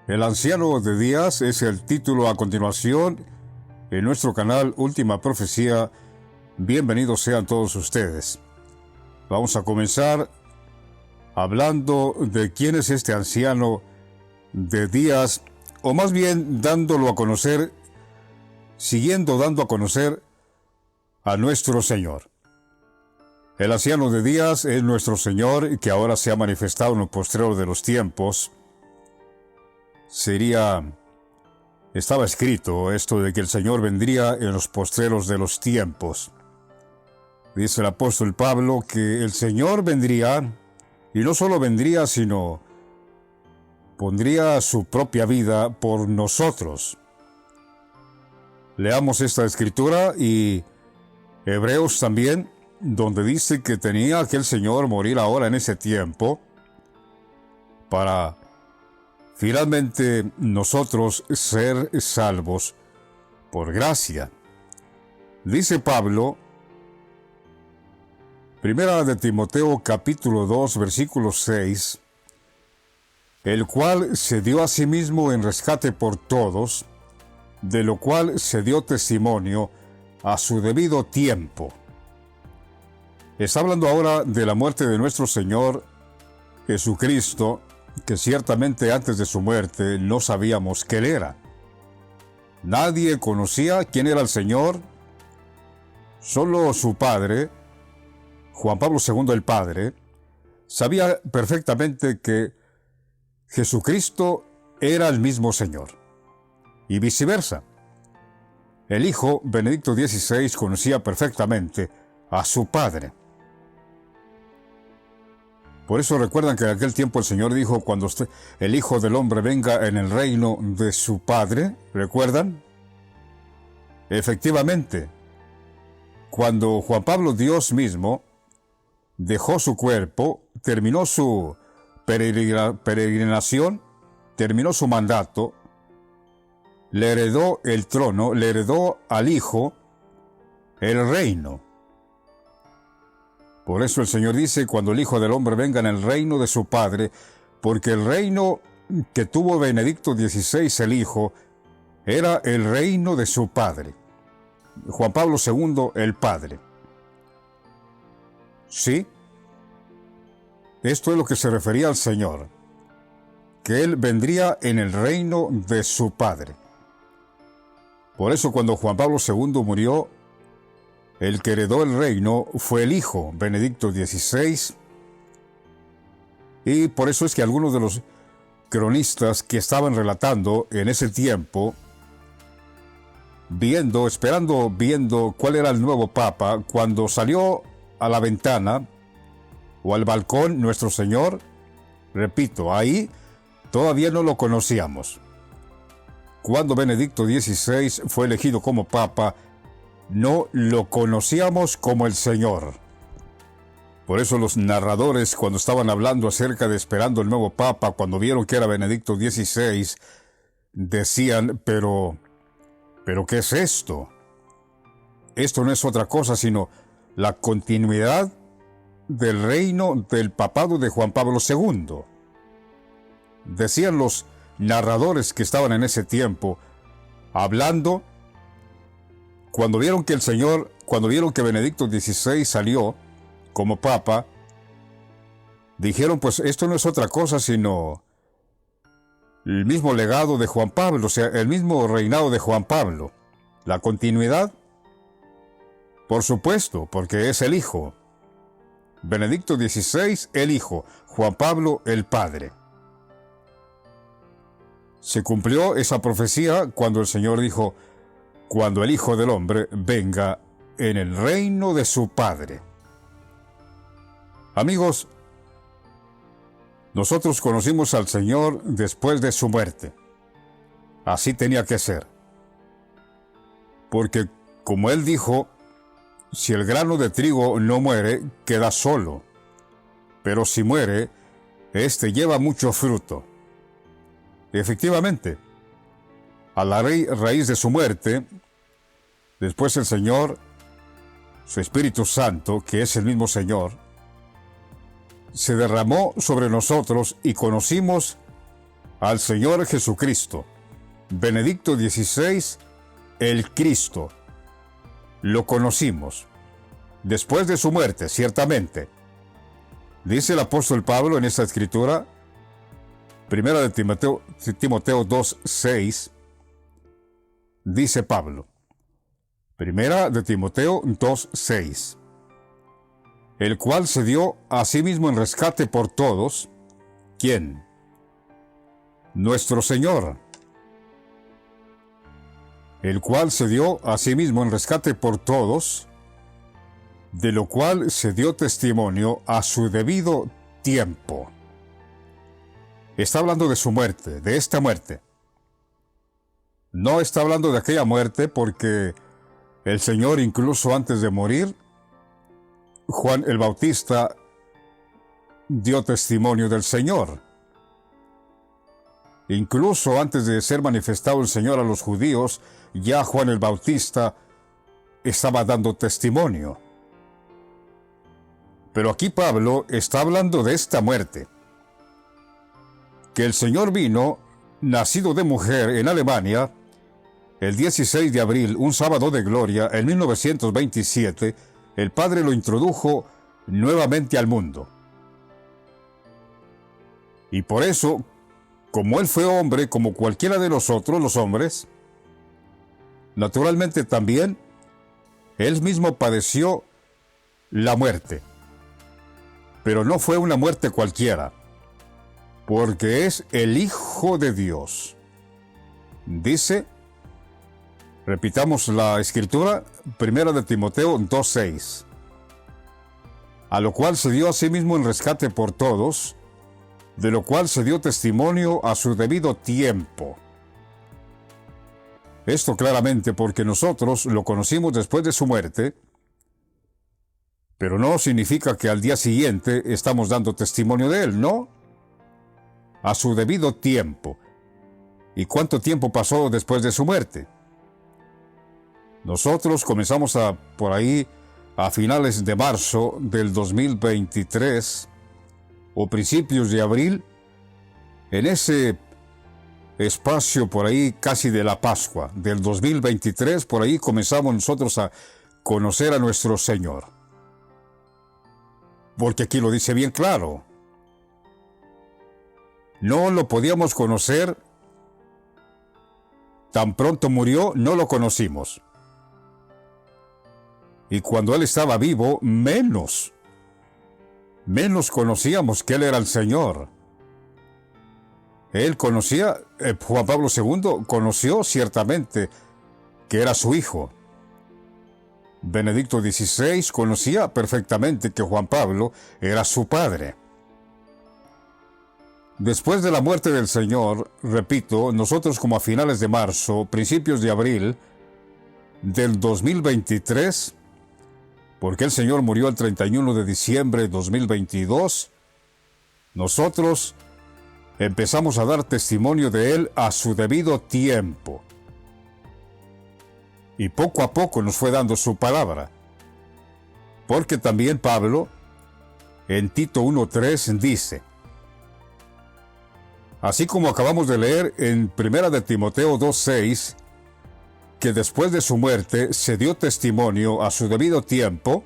El anciano de días es el título a continuación en nuestro canal Última Profecía. Bienvenidos sean todos ustedes. Vamos a comenzar hablando de quién es este anciano de días, o más bien dándolo a conocer, dando a conocer a nuestro Señor. El anciano de días es nuestro Señor, que ahora se ha manifestado en el postrero de los tiempos. Estaba escrito esto de que el Señor vendría en los postreros de los tiempos. Dice el apóstol Pablo que el Señor vendría, y no solo vendría, sino pondría su propia vida por nosotros. Leamos esta escritura y Hebreos también, donde dice que tenía que el Señor morir ahora en ese tiempo para finalmente nosotros ser salvos por gracia. Dice Pablo, Primera de Timoteo capítulo 2 versículo 6, el cual se dio a sí mismo en rescate por todos, de lo cual se dio testimonio a su debido tiempo. Está hablando ahora de la muerte de nuestro Señor Jesucristo, que ciertamente antes de su muerte no sabíamos qué Él era. Nadie conocía quién era el Señor, solo su Padre, Juan Pablo II el Padre, sabía perfectamente que Jesucristo era el mismo Señor, y viceversa. El Hijo, Benedicto XVI, conocía perfectamente a su Padre. Por eso recuerdan que en aquel tiempo el Señor dijo, cuando el Hijo del Hombre venga en el reino de su Padre, ¿recuerdan? Efectivamente, cuando Juan Pablo, Dios mismo, dejó su cuerpo, terminó su peregrinación, terminó su mandato, le heredó el trono, le heredó al Hijo el reino. Por eso el Señor dice, cuando el Hijo del Hombre venga en el reino de su Padre, porque el reino que tuvo Benedicto XVI, el Hijo, era el reino de su Padre. Juan Pablo II, el Padre. Sí, esto es lo que se refería al Señor, que Él vendría en el reino de su Padre. Por eso cuando Juan Pablo II murió, el que heredó el reino fue el Hijo, Benedicto XVI, y por eso es que algunos de los cronistas que estaban relatando en ese tiempo, viendo cuál era el nuevo Papa, cuando salió a la ventana o al balcón nuestro Señor, repito, ahí todavía no lo conocíamos. Cuando Benedicto XVI fue elegido como Papa, no lo conocíamos como el Señor. Por eso los narradores, cuando estaban hablando acerca de esperando el nuevo Papa, cuando vieron que era Benedicto XVI, decían, pero ¿qué es esto? Esto no es otra cosa sino la continuidad del reino del papado de Juan Pablo II. Decían los narradores que estaban en ese tiempo, hablando, cuando vieron que Benedicto XVI salió como Papa, dijeron, pues esto no es otra cosa sino el mismo legado de Juan Pablo, o sea, el mismo reinado de Juan Pablo. La continuidad, por supuesto, porque es el Hijo. Benedicto XVI, el Hijo. Juan Pablo, el Padre. Se cumplió esa profecía cuando el Señor dijo, cuando el Hijo del Hombre venga en el reino de su Padre. Amigos, nosotros conocimos al Señor después de su muerte. Así tenía que ser. Porque, como Él dijo, si el grano de trigo no muere, queda solo. Pero si muere, éste lleva mucho fruto. Efectivamente, a la raíz de su muerte, después el Señor, su Espíritu Santo, que es el mismo Señor, se derramó sobre nosotros y conocimos al Señor Jesucristo. Benedicto XVI, el Cristo. Lo conocimos. Después de su muerte, ciertamente. Dice el apóstol Pablo en esta escritura, primera de Timoteo 2:6, dice Pablo, primera de Timoteo 2:6, el cual se dio a sí mismo en rescate por todos. ¿Quién? Nuestro Señor, el cual se dio a sí mismo en rescate por todos, de lo cual se dio testimonio a su debido tiempo. Está hablando de su muerte, de esta muerte. No está hablando de aquella muerte porque el Señor, incluso antes de morir, Juan el Bautista dio testimonio del Señor. Incluso antes de ser manifestado el Señor a los judíos, ya Juan el Bautista estaba dando testimonio. Pero aquí Pablo está hablando de esta muerte. Que el Señor vino, nacido de mujer en Alemania, el 16 de abril, un sábado de gloria, en 1927, el Padre lo introdujo nuevamente al mundo. Y por eso, como Él fue hombre, como cualquiera de nosotros, los hombres, naturalmente también, Él mismo padeció la muerte. Pero no fue una muerte cualquiera, porque es el Hijo de Dios. Dice, repitamos la escritura, primera de Timoteo 2:6, a lo cual se dio a sí mismo en rescate por todos, de lo cual se dio testimonio a su debido tiempo. Esto claramente porque nosotros lo conocimos después de su muerte, pero no significa que al día siguiente estamos dando testimonio de él, ¿no? A su debido tiempo. ¿Y cuánto tiempo pasó después de su muerte? Nosotros comenzamos por ahí a finales de marzo del 2023 o principios de abril, en ese espacio por ahí casi de la Pascua del 2023, por ahí comenzamos nosotros a conocer a nuestro Señor. Porque aquí lo dice bien claro. No lo podíamos conocer, tan pronto murió, no lo conocimos. Y cuando Él estaba vivo, menos conocíamos que Él era el Señor. Él conocía, Juan Pablo II conoció ciertamente que era su hijo. Benedicto XVI conocía perfectamente que Juan Pablo era su padre. Después de la muerte del Señor, repito, nosotros como a finales de marzo, principios de abril del 2023, porque el Señor murió el 31 de diciembre de 2022, nosotros empezamos a dar testimonio de Él a su debido tiempo. Y poco a poco nos fue dando su palabra. Porque también Pablo, en Tito 1:3, dice, así como acabamos de leer en 1 de Timoteo 2:6, que después de su muerte se dio testimonio a su debido tiempo,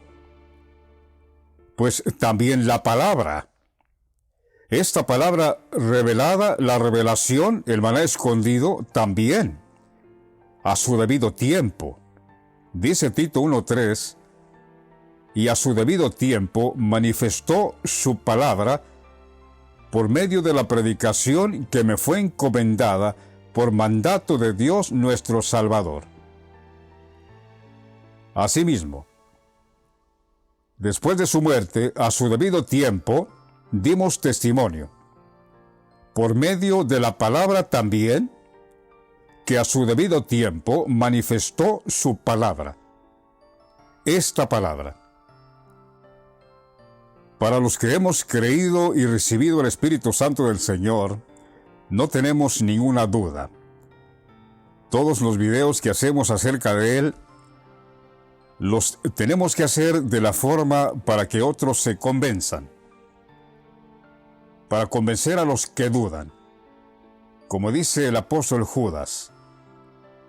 pues también la palabra. Esta palabra revelada, la revelación, el maná escondido, también a su debido tiempo. Dice Tito 1:3, y a su debido tiempo manifestó su palabra por medio de la predicación que me fue encomendada por mandato de Dios nuestro Salvador. Asimismo, después de su muerte, a su debido tiempo, dimos testimonio, por medio de la palabra también, que a su debido tiempo manifestó su palabra. Esta palabra. Para los que hemos creído y recibido el Espíritu Santo del Señor, no tenemos ninguna duda. Todos los videos que hacemos acerca de Él, los tenemos que hacer de la forma para que otros se convenzan. Para convencer a los que dudan. como dice el apóstol Judas,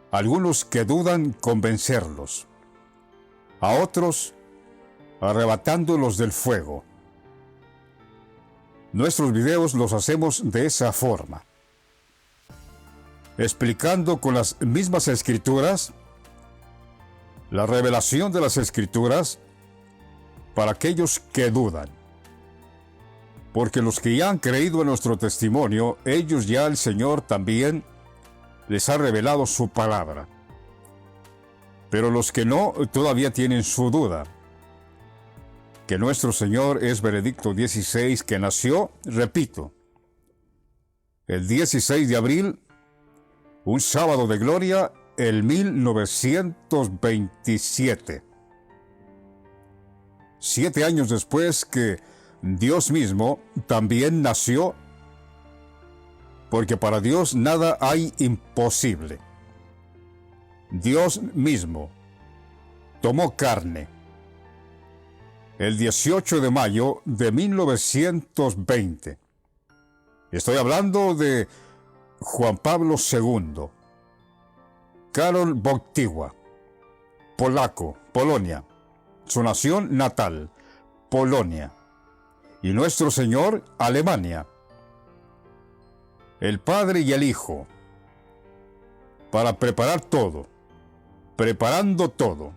algunos que dudan convencerlos, a otros arrebatándolos del fuego. Nuestros videos los hacemos de esa forma, explicando con las mismas escrituras la revelación de las escrituras para aquellos que dudan. Porque los que ya han creído en nuestro testimonio, ellos ya el Señor también les ha revelado su palabra. Pero los que no, todavía tienen su duda. Que nuestro Señor es Benedicto XVI, que nació, repito, el 16 de abril, un sábado de gloria, el 1927. 7 años después que Dios mismo también nació, porque para Dios nada hay imposible. Dios mismo tomó carne el 18 de mayo de 1920. Estoy hablando de Juan Pablo II, Karol Wojtyła, polaco, Polonia, su nación natal, Polonia, y nuestro Señor, Alemania. El Padre y el Hijo, para preparar todo, preparando todo.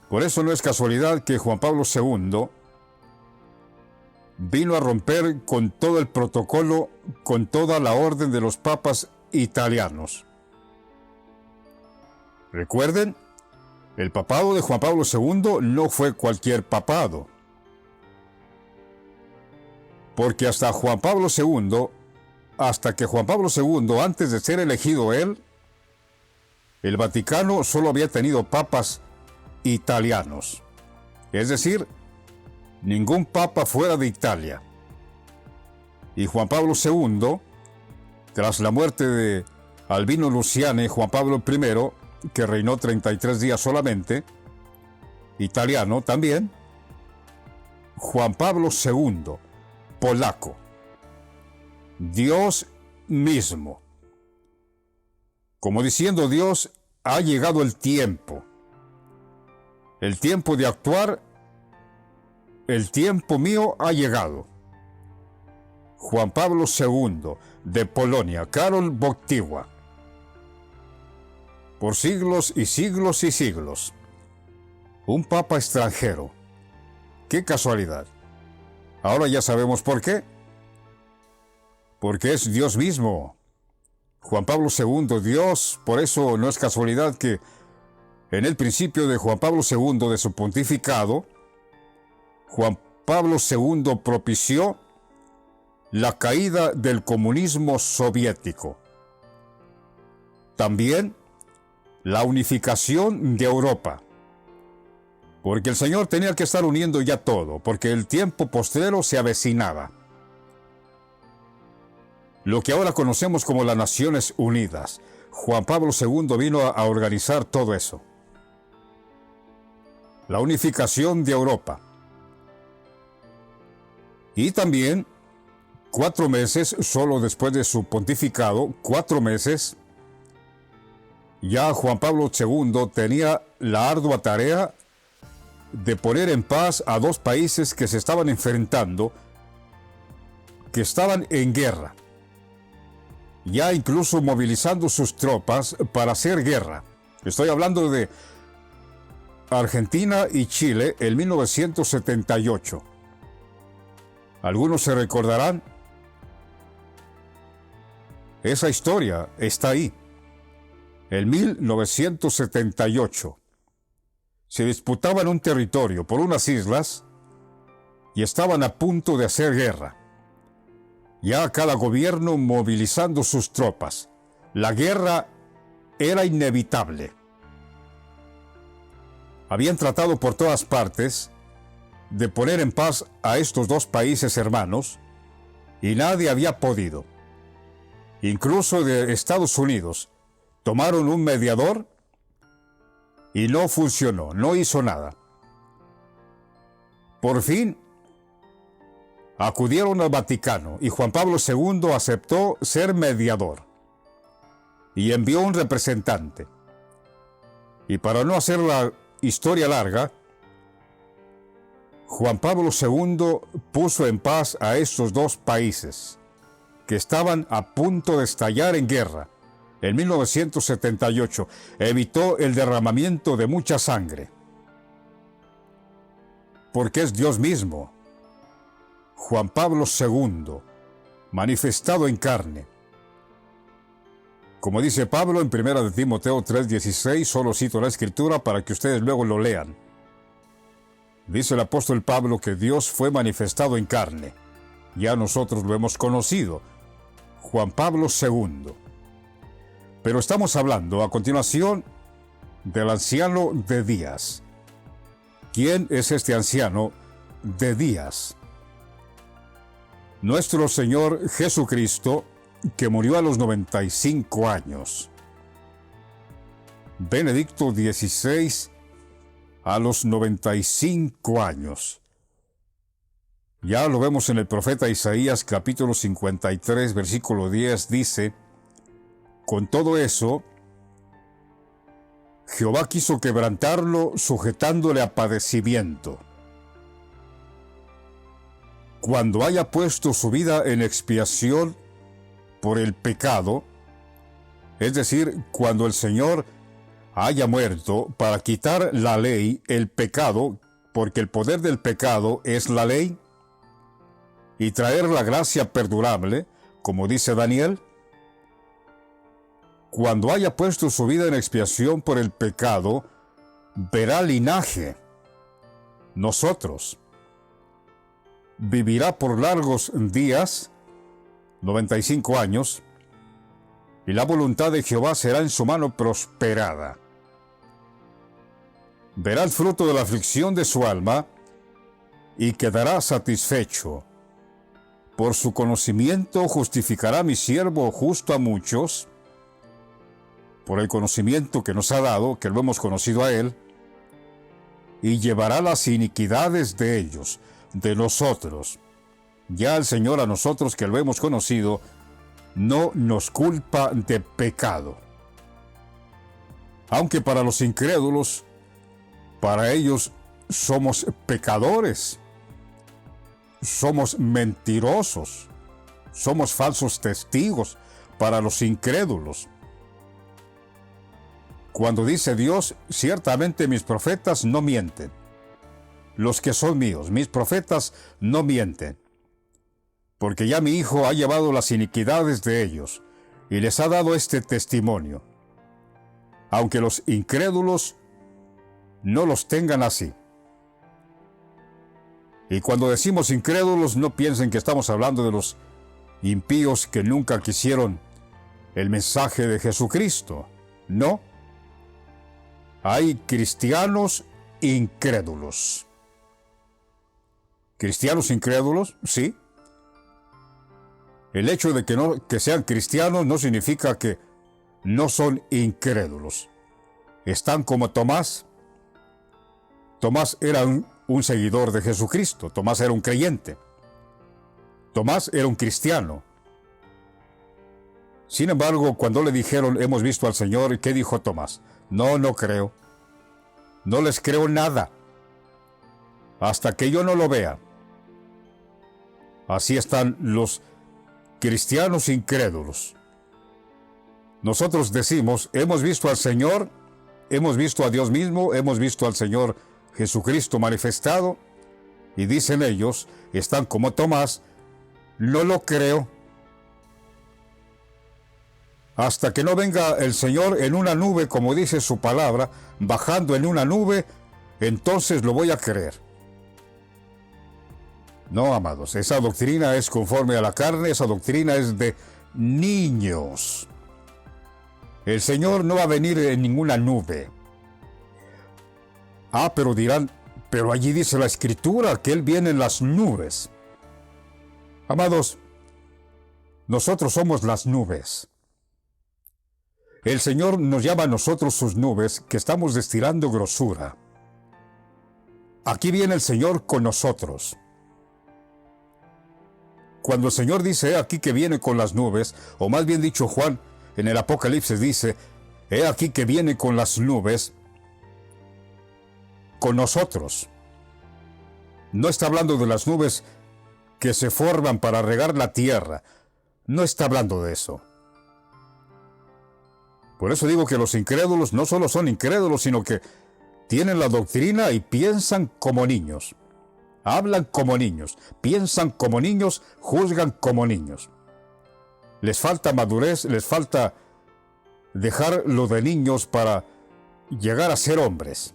Por eso no es casualidad que Juan Pablo II vino a romper con todo el protocolo, con toda la orden de los papas italianos. Recuerden, el papado de Juan Pablo II no fue cualquier papado, porque hasta que Juan Pablo II, antes de ser elegido él, el Vaticano solo había tenido papas italianos, es decir, ningún papa fuera de Italia. Y Juan Pablo II, tras la muerte de Albino Luciani, Juan Pablo I, que reinó 33 días solamente, italiano también, Juan Pablo II, polaco, Dios mismo, como diciendo Dios, ha llegado el tiempo de actuar, el tiempo mío ha llegado. Juan Pablo II, de Polonia, Karol Wojtyła, por siglos y siglos y siglos, un papa extranjero. ¡Qué casualidad! Ahora ya sabemos por qué. Porque es Dios mismo. Juan Pablo II, Dios, por eso no es casualidad que en el principio de Juan Pablo II, de su pontificado, Juan Pablo II propició la caída del comunismo soviético. También la unificación de Europa. Porque el Señor tenía que estar uniendo ya todo, porque el tiempo postrero se avecinaba. Lo que ahora conocemos como las Naciones Unidas. Juan Pablo II vino a organizar todo eso. La unificación de Europa. Y también 4 meses, solo después de su pontificado, 4 meses, ya Juan Pablo II tenía la ardua tarea de poner en paz a 2 países que se estaban enfrentando, que estaban en guerra, ya incluso movilizando sus tropas para hacer guerra. Estoy hablando de Argentina y Chile en 1978. Algunos se recordarán. Esa historia está ahí. En 1978 se disputaban un territorio por unas islas y estaban a punto de hacer guerra. Ya cada gobierno movilizando sus tropas. La guerra era inevitable. Habían tratado por todas partes de poner en paz a estos 2 países hermanos y nadie había podido. Incluso de Estados Unidos tomaron un mediador y no funcionó, no hizo nada. Por fin, acudieron al Vaticano y Juan Pablo II aceptó ser mediador y envió un representante. Y para no hacer la historia larga, Juan Pablo II puso en paz a estos dos países que estaban a punto de estallar en guerra. En 1978 evitó el derramamiento de mucha sangre, porque es Dios mismo, Juan Pablo II, manifestado en carne. Como dice Pablo en 1 Timoteo 3:16, solo cito la Escritura para que ustedes luego lo lean. Dice el apóstol Pablo que Dios fue manifestado en carne. Ya nosotros lo hemos conocido, Juan Pablo II. Pero estamos hablando a continuación del anciano de días. ¿Quién es este anciano de días? Nuestro Señor Jesucristo, que murió a los 95 años. Benedicto XVI a los 95 años. Ya lo vemos en el profeta Isaías capítulo 53 versículo 10, dice: con todo eso, Jehová quiso quebrantarlo sujetándole a padecimiento. Cuando haya puesto su vida en expiación por el pecado, es decir, cuando el Señor haya muerto para quitar la ley, el pecado, porque el poder del pecado es la ley, y traer la gracia perdurable, como dice Daniel, cuando haya puesto su vida en expiación por el pecado, verá linaje, nosotros. Vivirá por largos días, 95 años, y la voluntad de Jehová será en su mano prosperada. Verá el fruto de la aflicción de su alma, y quedará satisfecho. Por su conocimiento justificará mi siervo justo a muchos, por el conocimiento que nos ha dado, que lo hemos conocido a él, y llevará las iniquidades de ellos, de nosotros. Ya el Señor a nosotros que lo hemos conocido, no nos culpa de pecado. Aunque para los incrédulos, para ellos somos pecadores, somos mentirosos, somos falsos testigos para los incrédulos. Cuando dice Dios, ciertamente mis profetas no mienten. Los que son míos, mis profetas no mienten. Porque ya mi Hijo ha llevado las iniquidades de ellos y les ha dado este testimonio. Aunque los incrédulos no los tengan así. Y cuando decimos incrédulos, no piensen que estamos hablando de los impíos que nunca quisieron el mensaje de Jesucristo. No. Hay cristianos incrédulos. ¿Cristianos incrédulos? Sí. El hecho de que sean cristianos no significa que no son incrédulos. Están como Tomás. Tomás era un seguidor de Jesucristo. Tomás era un creyente. Tomás era un cristiano. Sin embargo, cuando le dijeron, hemos visto al Señor, ¿qué dijo Tomás? No creo. No les creo nada. Hasta que yo no lo vea. Así están los cristianos incrédulos. Nosotros decimos, hemos visto al Señor, hemos visto a Dios mismo, hemos visto al Señor Jesucristo manifestado, y dicen ellos, están como Tomás, no lo creo. Hasta que no venga el Señor en una nube, como dice su palabra, bajando en una nube, entonces lo voy a creer. No, amados, esa doctrina es conforme a la carne, esa doctrina es de niños. El Señor no va a venir en ninguna nube. Pero dirán, pero allí dice la Escritura que Él viene en las nubes. Amados, nosotros somos las nubes. El Señor nos llama a nosotros sus nubes, que estamos destilando grosura. Aquí viene el Señor con nosotros. cuando el Señor dice, he aquí que viene con las nubes, o más bien dicho Juan en el Apocalipsis dice, he aquí que viene con las nubes, con nosotros. No está hablando de las nubes que se forman para regar la tierra. No está hablando de eso. Por eso digo que los incrédulos no solo son incrédulos, sino que tienen la doctrina y piensan como niños. Hablan como niños, piensan como niños, juzgan como niños. Les falta madurez, les falta dejar lo de niños para llegar a ser hombres,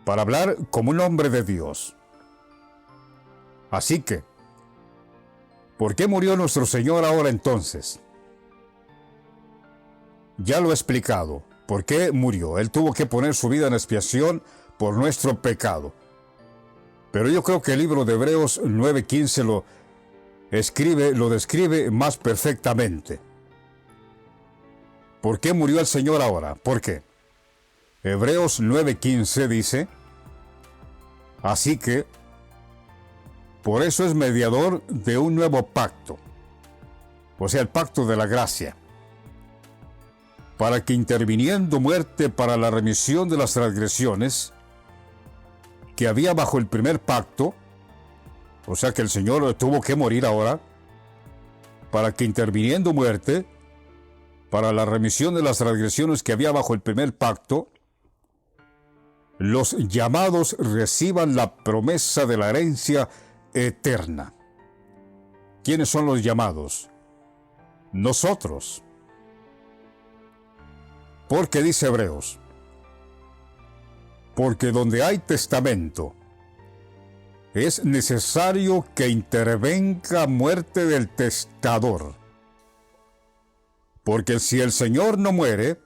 para hablar como un hombre de Dios. Así que, ¿por qué murió nuestro Señor ahora entonces? Ya lo he explicado. ¿Por qué murió? Él tuvo que poner su vida en expiación por nuestro pecado. Pero yo creo que el libro de Hebreos 9:15 lo describe más perfectamente. ¿Por qué murió el Señor ahora? ¿Por qué? Hebreos 9:15 dice, así que, por eso es mediador de un nuevo pacto, o sea, el pacto de la gracia, para que interviniendo muerte para la remisión de las transgresiones que había bajo el primer pacto, o sea que el Señor tuvo que morir ahora, para que interviniendo muerte para la remisión de las transgresiones que había bajo el primer pacto, los llamados reciban la promesa de la herencia eterna. ¿Quiénes son los llamados? Nosotros. Porque dice Hebreos, porque donde hay testamento, es necesario que intervenga muerte del testador. Porque si el Señor no muere,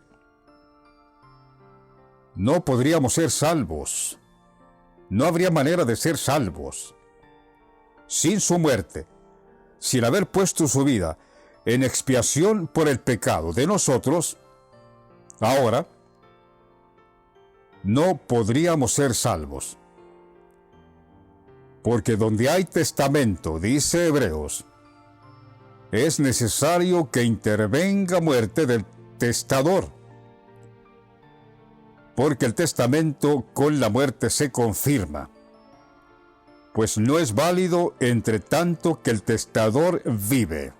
no podríamos ser salvos. No habría manera de ser salvos. Sin su muerte, sin haber puesto su vida en expiación por el pecado de nosotros, ahora no podríamos ser salvos. Porque donde hay testamento, dice Hebreos, es necesario que intervenga muerte del testador. Porque el testamento con la muerte se confirma, pues no es válido entre tanto que el testador vive.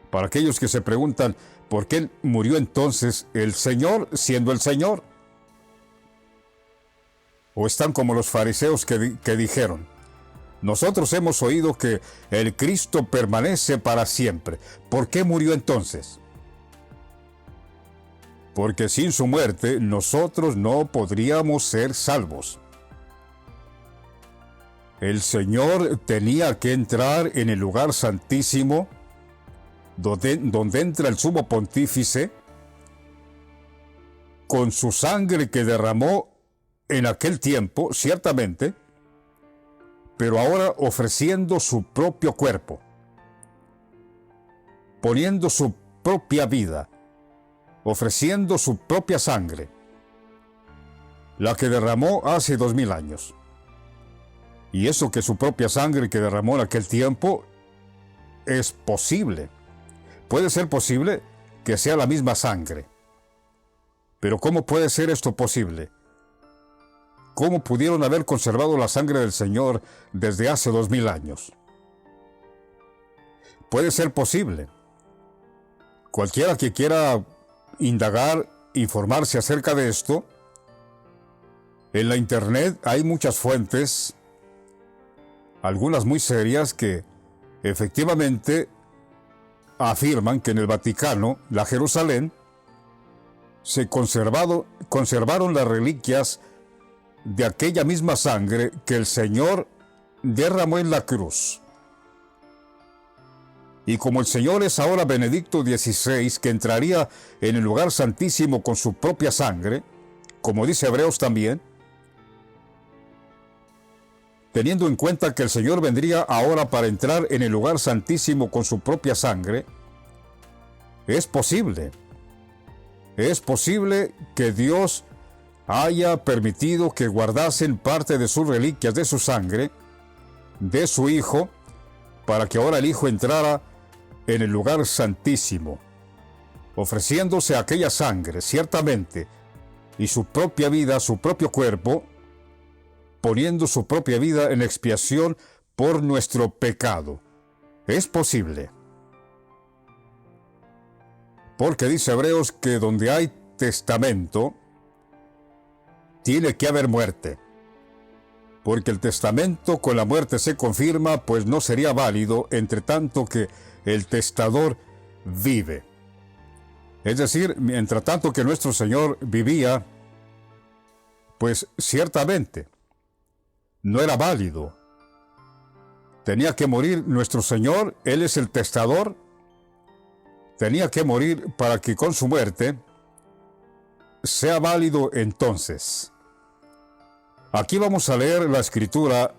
Para aquellos que se preguntan, ¿por qué murió entonces el Señor siendo el Señor? O están como los fariseos que dijeron, nosotros hemos oído que el Cristo permanece para siempre. ¿Por qué murió entonces? Porque sin su muerte nosotros no podríamos ser salvos. El Señor tenía que entrar en el lugar santísimo, donde entra el sumo pontífice, con su sangre que derramó en aquel tiempo, ciertamente, pero ahora ofreciendo su propio cuerpo, poniendo su propia vida, ofreciendo su propia sangre, la que derramó hace 2000 años. Y eso que su propia sangre que derramó en aquel tiempo es posible. Puede ser posible que sea la misma sangre. Pero ¿cómo puede ser esto posible? ¿Cómo pudieron haber conservado la sangre del Señor desde hace 2000 años? Puede ser posible. Cualquiera que quiera indagar, informarse acerca de esto, en la internet hay muchas fuentes, algunas muy serias, que efectivamente afirman que en el Vaticano, la Jerusalén, se conservaron las reliquias de aquella misma sangre que el Señor derramó en la cruz. Y como el Señor es ahora Benedicto XVI, que entraría en el lugar santísimo con su propia sangre, como dice Hebreos también, teniendo en cuenta que el Señor vendría ahora para entrar en el lugar santísimo con su propia sangre, es posible que Dios haya permitido que guardasen parte de sus reliquias de su sangre, de su Hijo, para que ahora el Hijo entrara en el lugar santísimo, ofreciéndose aquella sangre, ciertamente, y su propia vida, su propio cuerpo, poniendo su propia vida en expiación por nuestro pecado. Es posible. Porque dice Hebreos que donde hay testamento, tiene que haber muerte. Porque el testamento con la muerte se confirma, pues no sería válido entre tanto que el testador vive. Es decir, mientras tanto que nuestro Señor vivía, pues ciertamente no era válido. Tenía que morir nuestro Señor, Él es el testador. Tenía que morir para que con su muerte sea válido entonces. Aquí vamos a leer la escritura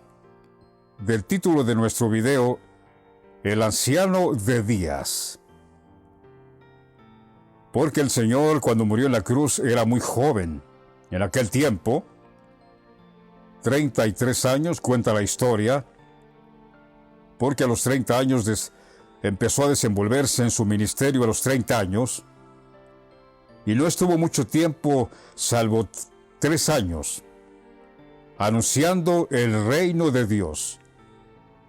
del título de nuestro video, El anciano de días. Porque el Señor, cuando murió en la cruz, era muy joven. En aquel tiempo, 33 años, cuenta la historia, porque a los 30 años empezó a desenvolverse en su ministerio a los 30 años, y no estuvo mucho tiempo, salvo 3 años, anunciando el reino de Dios.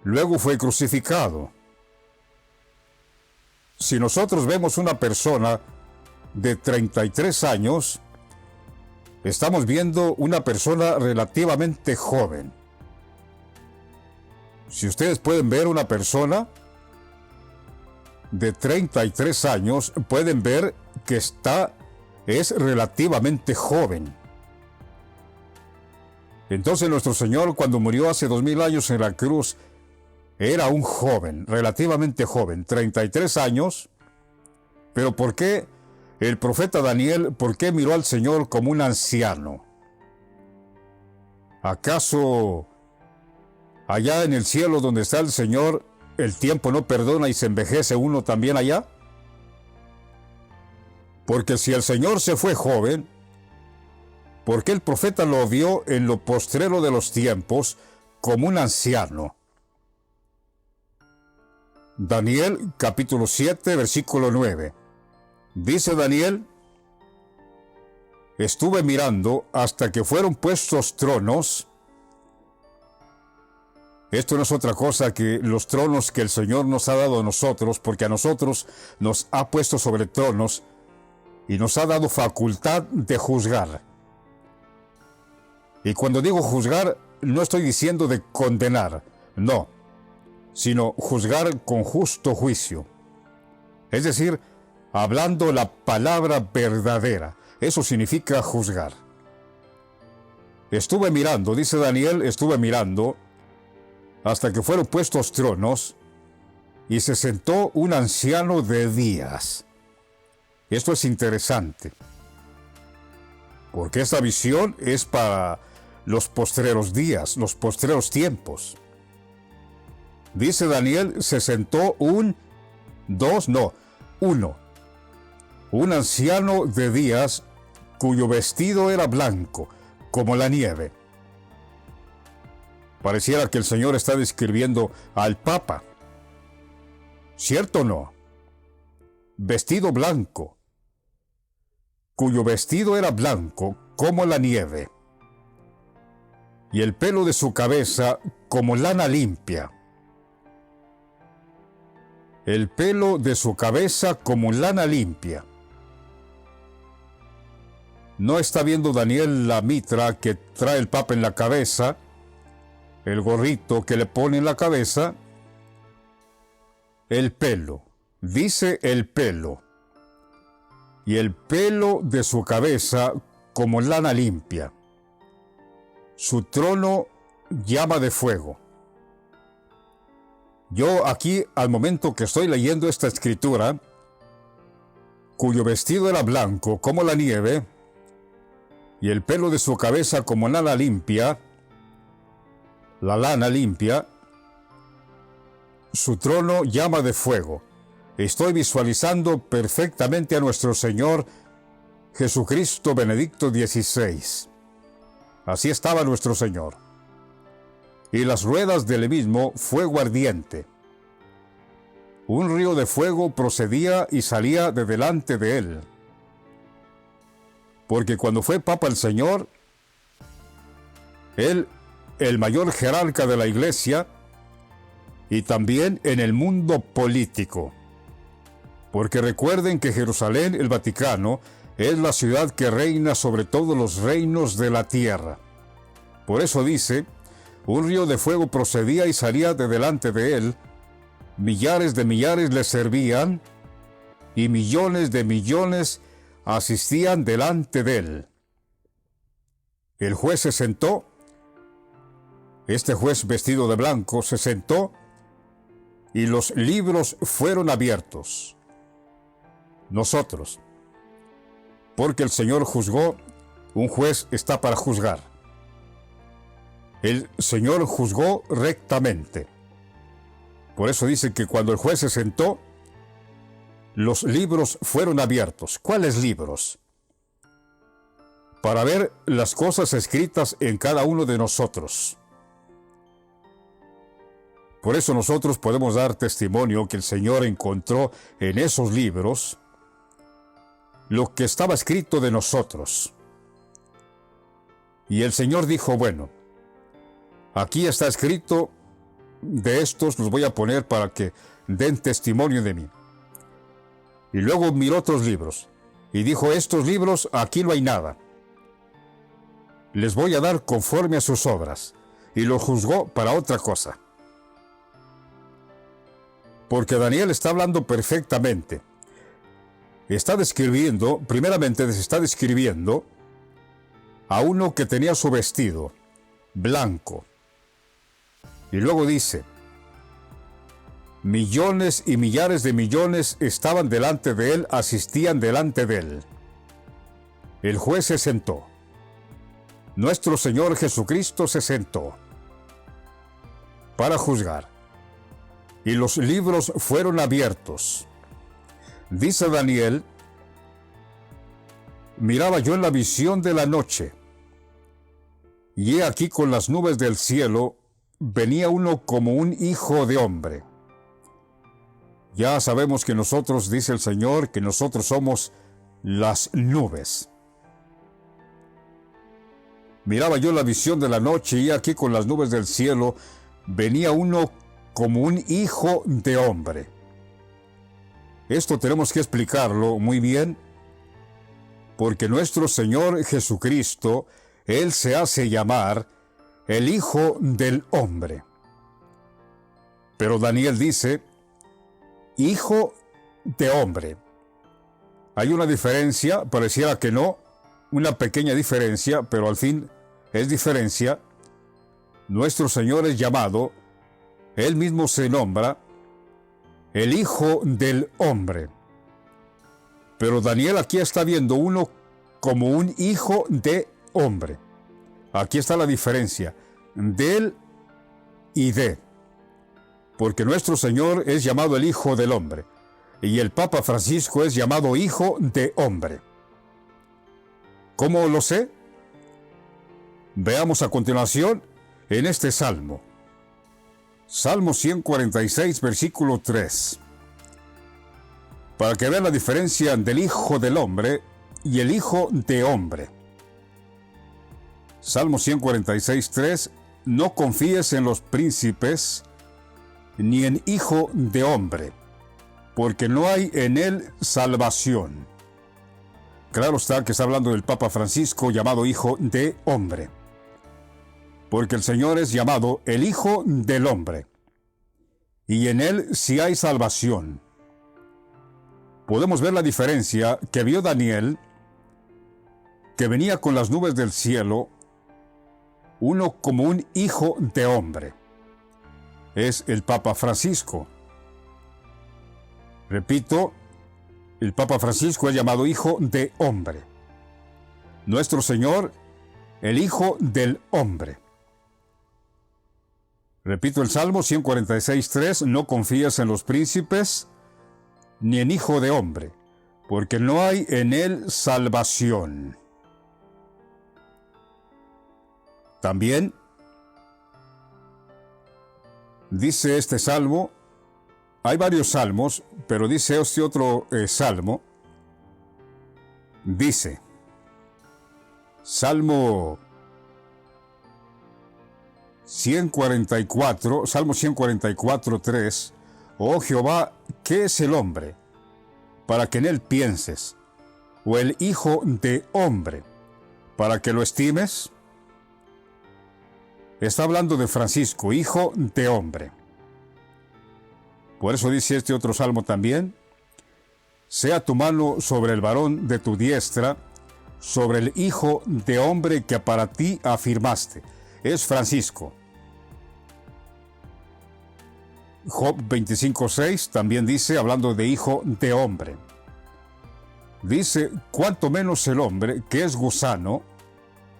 Luego fue crucificado. Si nosotros vemos una persona de 33 años, estamos viendo una persona relativamente joven. Si ustedes pueden ver una persona de 33 años, pueden ver que es relativamente joven. Entonces nuestro Señor, cuando murió hace 2000 años en la cruz, era un joven, relativamente joven, 33 años. Pero ¿por qué el profeta Daniel, por qué miró al Señor como un anciano? ¿Acaso allá en el cielo donde está el Señor, el tiempo no perdona y se envejece uno también allá? Porque si el Señor se fue joven, ¿por qué el profeta lo vio en lo postrero de los tiempos como un anciano? Daniel capítulo 7, versículo 9. Dice Daniel: estuve mirando hasta que fueron puestos tronos. Esto no es otra cosa que los tronos que el Señor nos ha dado a nosotros, porque a nosotros nos ha puesto sobre tronos y nos ha dado facultad de juzgar. Y cuando digo juzgar, no estoy diciendo de condenar, no, sino juzgar con justo juicio. Es decir, hablando la palabra verdadera. Eso significa juzgar. Estuve mirando, dice Daniel, estuve mirando hasta que fueron puestos tronos y se sentó un anciano de días. Esto es interesante, porque esta visión es para los postreros días, los postreros tiempos. Dice Daniel, se sentó uno, un anciano de días cuyo vestido era blanco, como la nieve. Pareciera que el Señor está describiendo al Papa. ¿Cierto o no? Vestido blanco, cuyo vestido era blanco, como la nieve, y el pelo de su cabeza como lana limpia. El pelo de su cabeza como lana limpia. No está viendo Daniel la mitra que trae el Papa en la cabeza, el gorrito que le pone en la cabeza. El pelo, dice el pelo, y el pelo de su cabeza como lana limpia. Su trono llama de fuego. Yo aquí, al momento que estoy leyendo esta escritura, cuyo vestido era blanco como la nieve, y el pelo de su cabeza como lana limpia, la lana limpia, su trono llama de fuego. Estoy visualizando perfectamente a nuestro Señor Jesucristo Benedicto XVI. Así estaba nuestro Señor. Y las ruedas del mismo fuego ardiente. un río de fuego procedía y salía de delante de él. Porque cuando fue papa el Señor, él, el mayor jerarca de la iglesia, y también en el mundo político. Porque recuerden que Jerusalén, el Vaticano, es la ciudad que reina sobre todos los reinos de la tierra. Por eso dice, un río de fuego procedía y salía de delante de él, millares de millares le servían, y millones de millones asistían delante de él. El juez se sentó, este juez vestido de blanco se sentó, y los libros fueron abiertos. Nosotros, porque el Señor juzgó, un juez está para juzgar. El Señor juzgó rectamente. Por eso dice que cuando el juez se sentó, los libros fueron abiertos. ¿Cuáles libros? Para ver las cosas escritas en cada uno de nosotros. Por eso nosotros podemos dar testimonio que el Señor encontró en esos libros lo que estaba escrito de nosotros. Y el Señor dijo, bueno, aquí está escrito, de estos los voy a poner para que den testimonio de mí. Y luego miró otros libros y dijo, estos libros aquí no hay nada. Les voy a dar conforme a sus obras. Y los juzgó para otra cosa. Porque Daniel está hablando perfectamente. Está describiendo, primeramente se está describiendo a uno que tenía su vestido blanco. Y luego dice, millones y millares de millones estaban delante de él, asistían delante de él. El juez se sentó. Nuestro Señor Jesucristo se sentó para juzgar. Y los libros fueron abiertos. Dice Daniel, miraba yo en la visión de la noche, y he aquí con las nubes del cielo venía uno como un hijo de hombre. Ya sabemos que nosotros, dice el Señor, que nosotros somos las nubes. Miraba yo la visión de la noche, y aquí con las nubes del cielo venía uno como un hijo de hombre. Esto tenemos que explicarlo muy bien, porque nuestro Señor Jesucristo, Él se hace llamar el Hijo del Hombre. Pero Daniel dice, Hijo de Hombre. Hay una diferencia, pareciera que no, una pequeña diferencia, pero al fin es diferencia. Nuestro Señor es llamado, Él mismo se nombra, el Hijo del Hombre. Pero Daniel aquí está viendo uno como un hijo de hombre. Aquí está la diferencia, del y de. Porque nuestro Señor es llamado el Hijo del Hombre, y el Papa Francisco es llamado Hijo de Hombre. ¿Cómo lo sé? Veamos a continuación en este salmo. Salmo 146, versículo 3. Para que vean la diferencia del Hijo del Hombre y el Hijo de Hombre. Salmo 146, 3. No confíes en los príncipes, ni en hijo de hombre, porque no hay en él salvación. Claro está que está hablando del Papa Francisco, llamado Hijo de Hombre. Porque el Señor es llamado el Hijo del Hombre, y en él sí hay salvación. Podemos ver la diferencia que vio Daniel, que venía con las nubes del cielo, uno como un hijo de hombre. Es el Papa Francisco. Repito, el Papa Francisco es llamado Hijo de Hombre. Nuestro Señor, el Hijo del Hombre. Repito el Salmo 146, 3. No confíes en los príncipes, ni en hijo de hombre, porque no hay en él salvación. También dice este salmo, Hay varios salmos, pero dice este otro salmo, dice, Salmo 144, Salmo 144, 3, oh Jehová, ¿qué es el hombre para que en él pienses? ¿O el hijo de hombre para que lo estimes? Está hablando de Francisco, hijo de hombre. Por eso dice este otro salmo también, sea tu mano sobre el varón de tu diestra, sobre el hijo de hombre que para ti afirmaste. Es Francisco. Job 25:6 también dice, hablando de hijo de hombre. Dice, cuanto menos el hombre, que es gusano,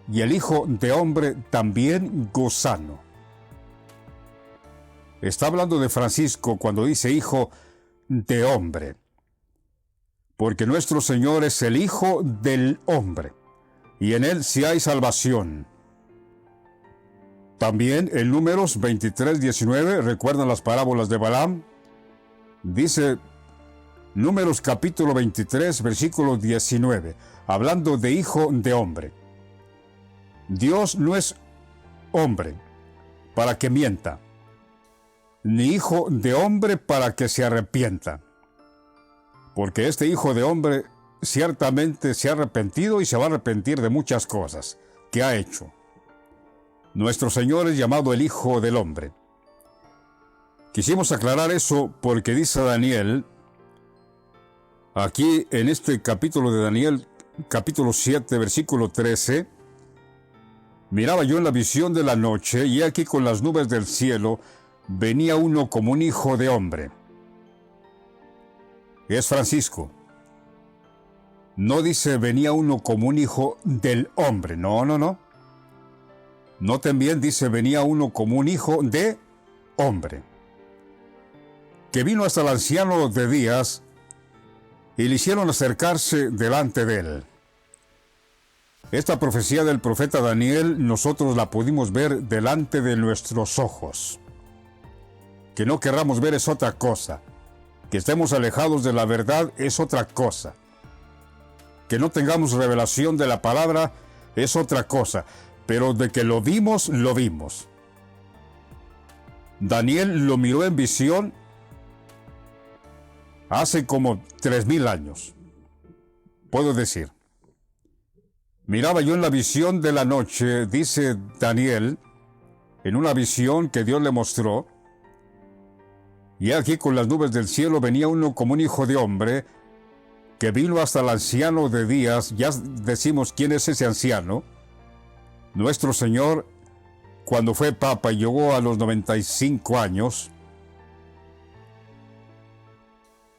y el hijo de hombre también gusano. Está hablando de Francisco cuando dice hijo de hombre, porque nuestro Señor es el Hijo del hombre, y en él sí hay salvación. También en Números 23:19, ¿recuerdan las parábolas de Balaam? Dice Números capítulo 23, versículo 19, hablando de hijo de hombre. Dios no es hombre para que mienta, ni hijo de hombre para que se arrepienta. Porque este hijo de hombre ciertamente se ha arrepentido y se va a arrepentir de muchas cosas que ha hecho. Nuestro Señor es llamado el Hijo del Hombre. Quisimos aclarar eso porque dice Daniel, aquí en este capítulo de Daniel, capítulo 7, versículo 13, miraba yo en la visión de la noche, y aquí con las nubes del cielo venía uno como un hijo de hombre. Es Francisco. No dice venía uno como un hijo del hombre, no. Noten bien, dice venía uno como un hijo de hombre, que vino hasta el anciano de días y le hicieron acercarse delante de él. Esta profecía del profeta Daniel nosotros la pudimos ver delante de nuestros ojos. Que no querramos ver es otra cosa. Que estemos alejados de la verdad es otra cosa. Que no tengamos revelación de la palabra es otra cosa. Pero de que lo vimos, lo vimos. Daniel lo miró en visión hace como 3000 años. Puedo decir. Miraba yo en la visión de la noche, dice Daniel, en una visión que Dios le mostró, y aquí con las nubes del cielo venía uno como un hijo de hombre, que vino hasta el anciano de días. Ya decimos quién es ese anciano. Nuestro Señor, cuando fue papa y llegó a los 95 años,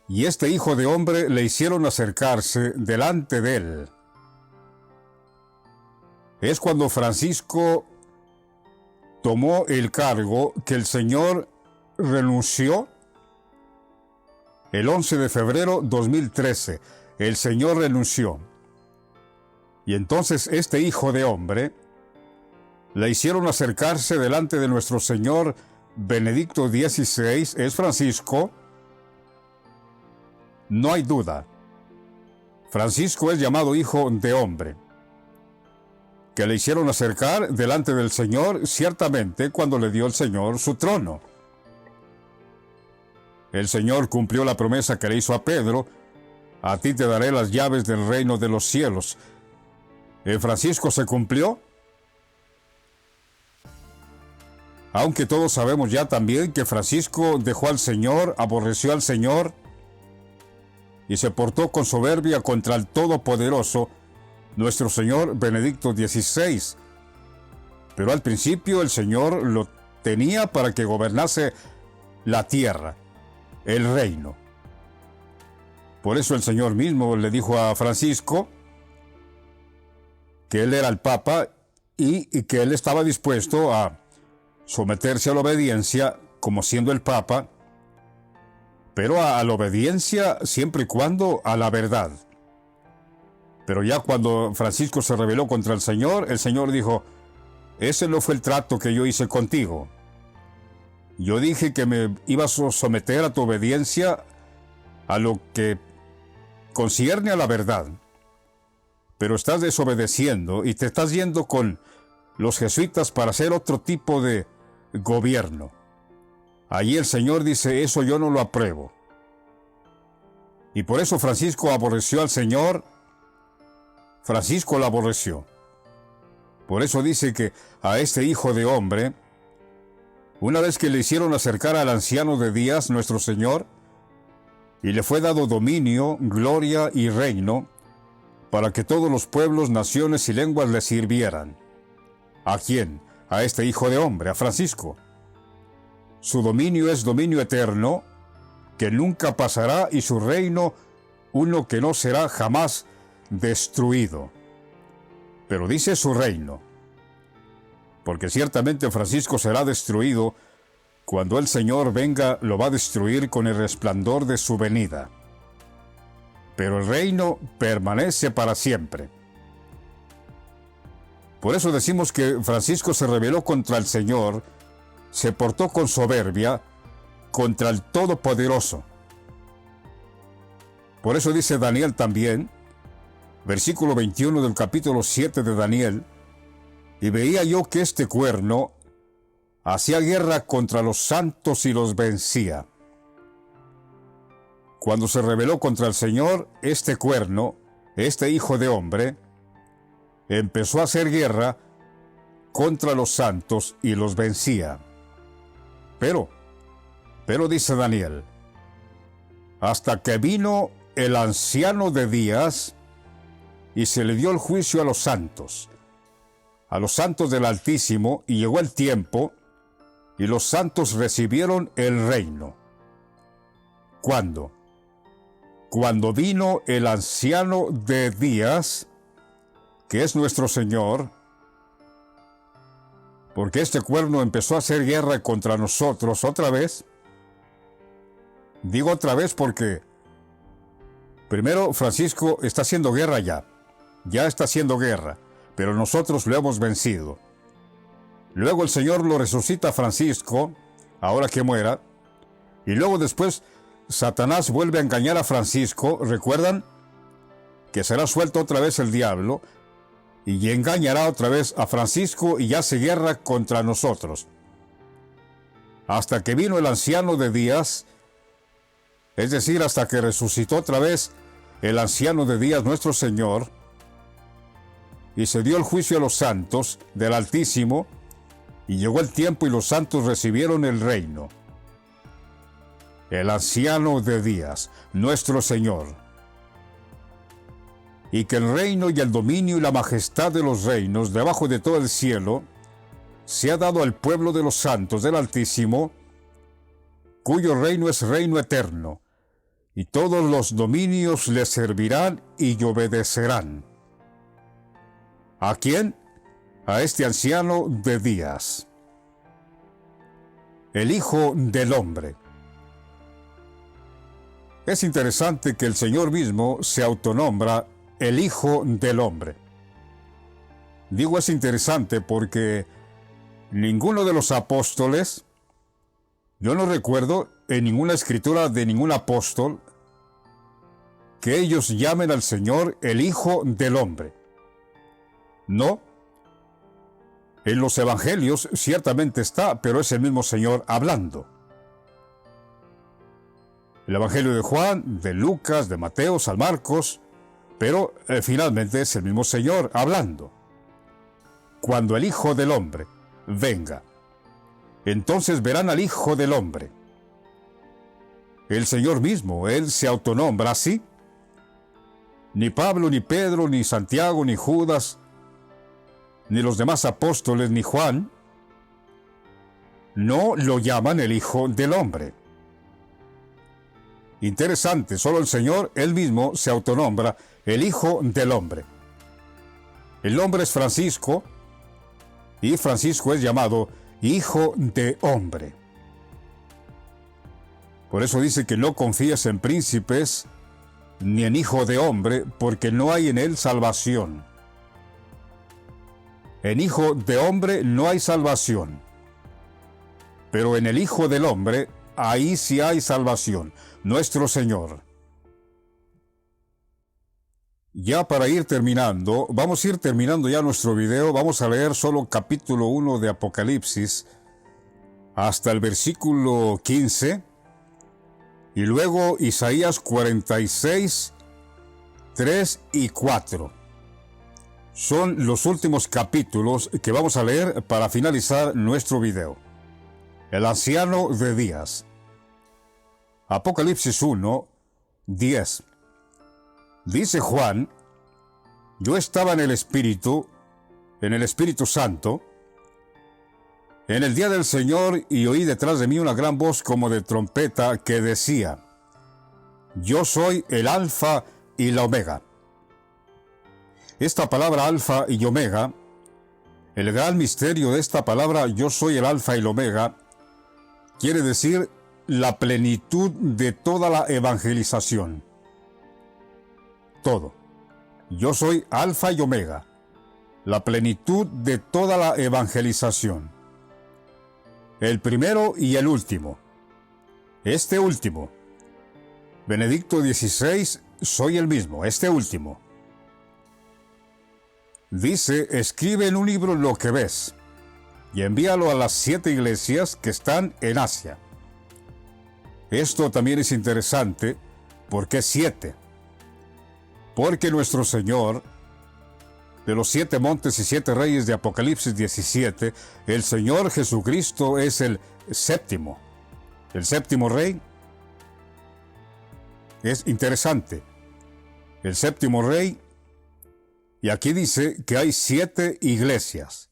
y este hijo de hombre le hicieron acercarse delante de él. Es cuando Francisco tomó el cargo que el Señor renunció el 11 de febrero 2013. El Señor renunció. Y entonces este hijo de hombre le hicieron acercarse delante de nuestro Señor Benedicto XVI, es Francisco. No hay duda. Francisco es llamado hijo de hombre, que le hicieron acercar delante del Señor ciertamente cuando le dio el Señor su trono. El Señor cumplió la promesa que le hizo a Pedro: a ti te daré las llaves del reino de los cielos. ¿En Francisco se cumplió? Aunque todos sabemos ya también que Francisco dejó al Señor, aborreció al Señor y se portó con soberbia contra el Todopoderoso, nuestro Señor Benedicto XVI. Pero al principio el Señor lo tenía para que gobernase la tierra, el reino. Por eso el Señor mismo le dijo a Francisco que él era el Papa y que él estaba dispuesto a someterse a la obediencia como siendo el Papa, pero a la obediencia siempre y cuando a la verdad. Pero ya cuando Francisco se rebeló contra el Señor dijo: ese no fue el trato que yo hice contigo. Yo dije que me ibas a someter a tu obediencia a lo que concierne a la verdad. Pero estás desobedeciendo y te estás yendo con los jesuitas para hacer otro tipo de gobierno. Allí el Señor dice, eso yo no lo apruebo. Y por eso Francisco aborreció al Señor. Francisco lo aborreció. Por eso dice que a este hijo de hombre, una vez que le hicieron acercar al anciano de días, nuestro Señor, y le fue dado dominio, gloria y reino, para que todos los pueblos, naciones y lenguas le sirvieran. ¿A quién? A este hijo de hombre, a Francisco. Su dominio es dominio eterno, que nunca pasará, y su reino, uno que no será jamás destruido. Pero dice su reino, porque ciertamente Francisco será destruido. Cuando el Señor venga, lo va a destruir con el resplandor de su venida. Pero el reino permanece para siempre. Por eso decimos que Francisco se rebeló contra el Señor, se portó con soberbia contra el Todopoderoso. Por eso dice Daniel también, versículo 21 del capítulo 7 de Daniel, y veía yo que este cuerno hacía guerra contra los santos y los vencía. Cuando se rebeló contra el Señor, este cuerno, este hijo de hombre, empezó a hacer guerra contra los santos y los vencía. Pero dice Daniel, hasta que vino el anciano de días y se le dio el juicio a los santos del Altísimo, y llegó el tiempo, y los santos recibieron el reino. ¿Cuándo? Cuando vino el anciano de días, que es nuestro Señor, porque este cuerno empezó a hacer guerra contra nosotros otra vez. Digo otra vez porque primero Francisco está haciendo guerra ya está haciendo guerra, pero nosotros lo hemos vencido. Luego el Señor lo resucita a Francisco, ahora que muera, y luego después Satanás vuelve a engañar a Francisco. ¿Recuerdan? Que será suelto otra vez el diablo y engañará otra vez a Francisco y hace guerra contra nosotros. Hasta que vino el anciano de días, es decir, hasta que resucitó otra vez el anciano de días, nuestro Señor, y se dio el juicio a los santos del Altísimo, y llegó el tiempo y los santos recibieron el reino. El anciano de días, nuestro Señor. Y que el reino y el dominio y la majestad de los reinos debajo de todo el cielo se ha dado al pueblo de los santos del Altísimo, cuyo reino es reino eterno, y todos los dominios le servirán y obedecerán. ¿A quién? A este anciano de días, el Hijo del Hombre. Es interesante que el Señor mismo se autonombra el Hijo del Hombre. Digo es interesante porque ninguno de los apóstoles, yo no recuerdo en ninguna escritura de ningún apóstol que ellos llamen al Señor el Hijo del Hombre. No. En los evangelios ciertamente está, pero es el mismo Señor hablando. El evangelio de Juan, de Lucas, de Mateo, San Marcos, pero finalmente es el mismo Señor hablando. Cuando el Hijo del Hombre venga, entonces verán al Hijo del Hombre. El Señor mismo, Él se autonombra así. Ni Pablo, ni Pedro, ni Santiago, ni Judas, ni los demás apóstoles, ni Juan, no lo llaman el Hijo del Hombre. Interesante, solo el Señor, Él mismo, se autonombra el Hijo del Hombre. El nombre es Francisco, y Francisco es llamado Hijo de Hombre. Por eso dice que no confíes en príncipes, ni en hijo de hombre, porque no hay en él salvación. En hijo de hombre no hay salvación. pero en el Hijo del Hombre, ahí sí hay salvación, nuestro Señor. Ya para ir terminando, vamos a ir terminando ya nuestro video, vamos a leer solo capítulo 1 de Apocalipsis, hasta el versículo 15, y luego Isaías 46, 3 y 4. Son los últimos capítulos que vamos a leer para finalizar nuestro video. El anciano de días. Apocalipsis 1, 10. Dice Juan: yo estaba en el Espíritu Santo, en el día del Señor, y oí detrás de mí una gran voz como de trompeta que decía: yo soy el Alfa y la Omega. Esta palabra Alfa y Omega, el gran misterio de esta palabra yo soy el Alfa y el Omega, quiere decir la plenitud de toda la evangelización. Todo. Yo soy Alfa y Omega, la plenitud de toda la evangelización. El primero y el último. Este último. Benedicto XVI, soy el mismo, este último. Dice: escribe en un libro lo que ves, y envíalo a las 7 iglesias que están en Asia. Esto también es interesante. ¿Por qué 7? Porque nuestro Señor, de los 7 montes y 7 reyes de Apocalipsis 17, el Señor Jesucristo es el séptimo rey. Es interesante. El séptimo rey, y aquí dice que hay 7 iglesias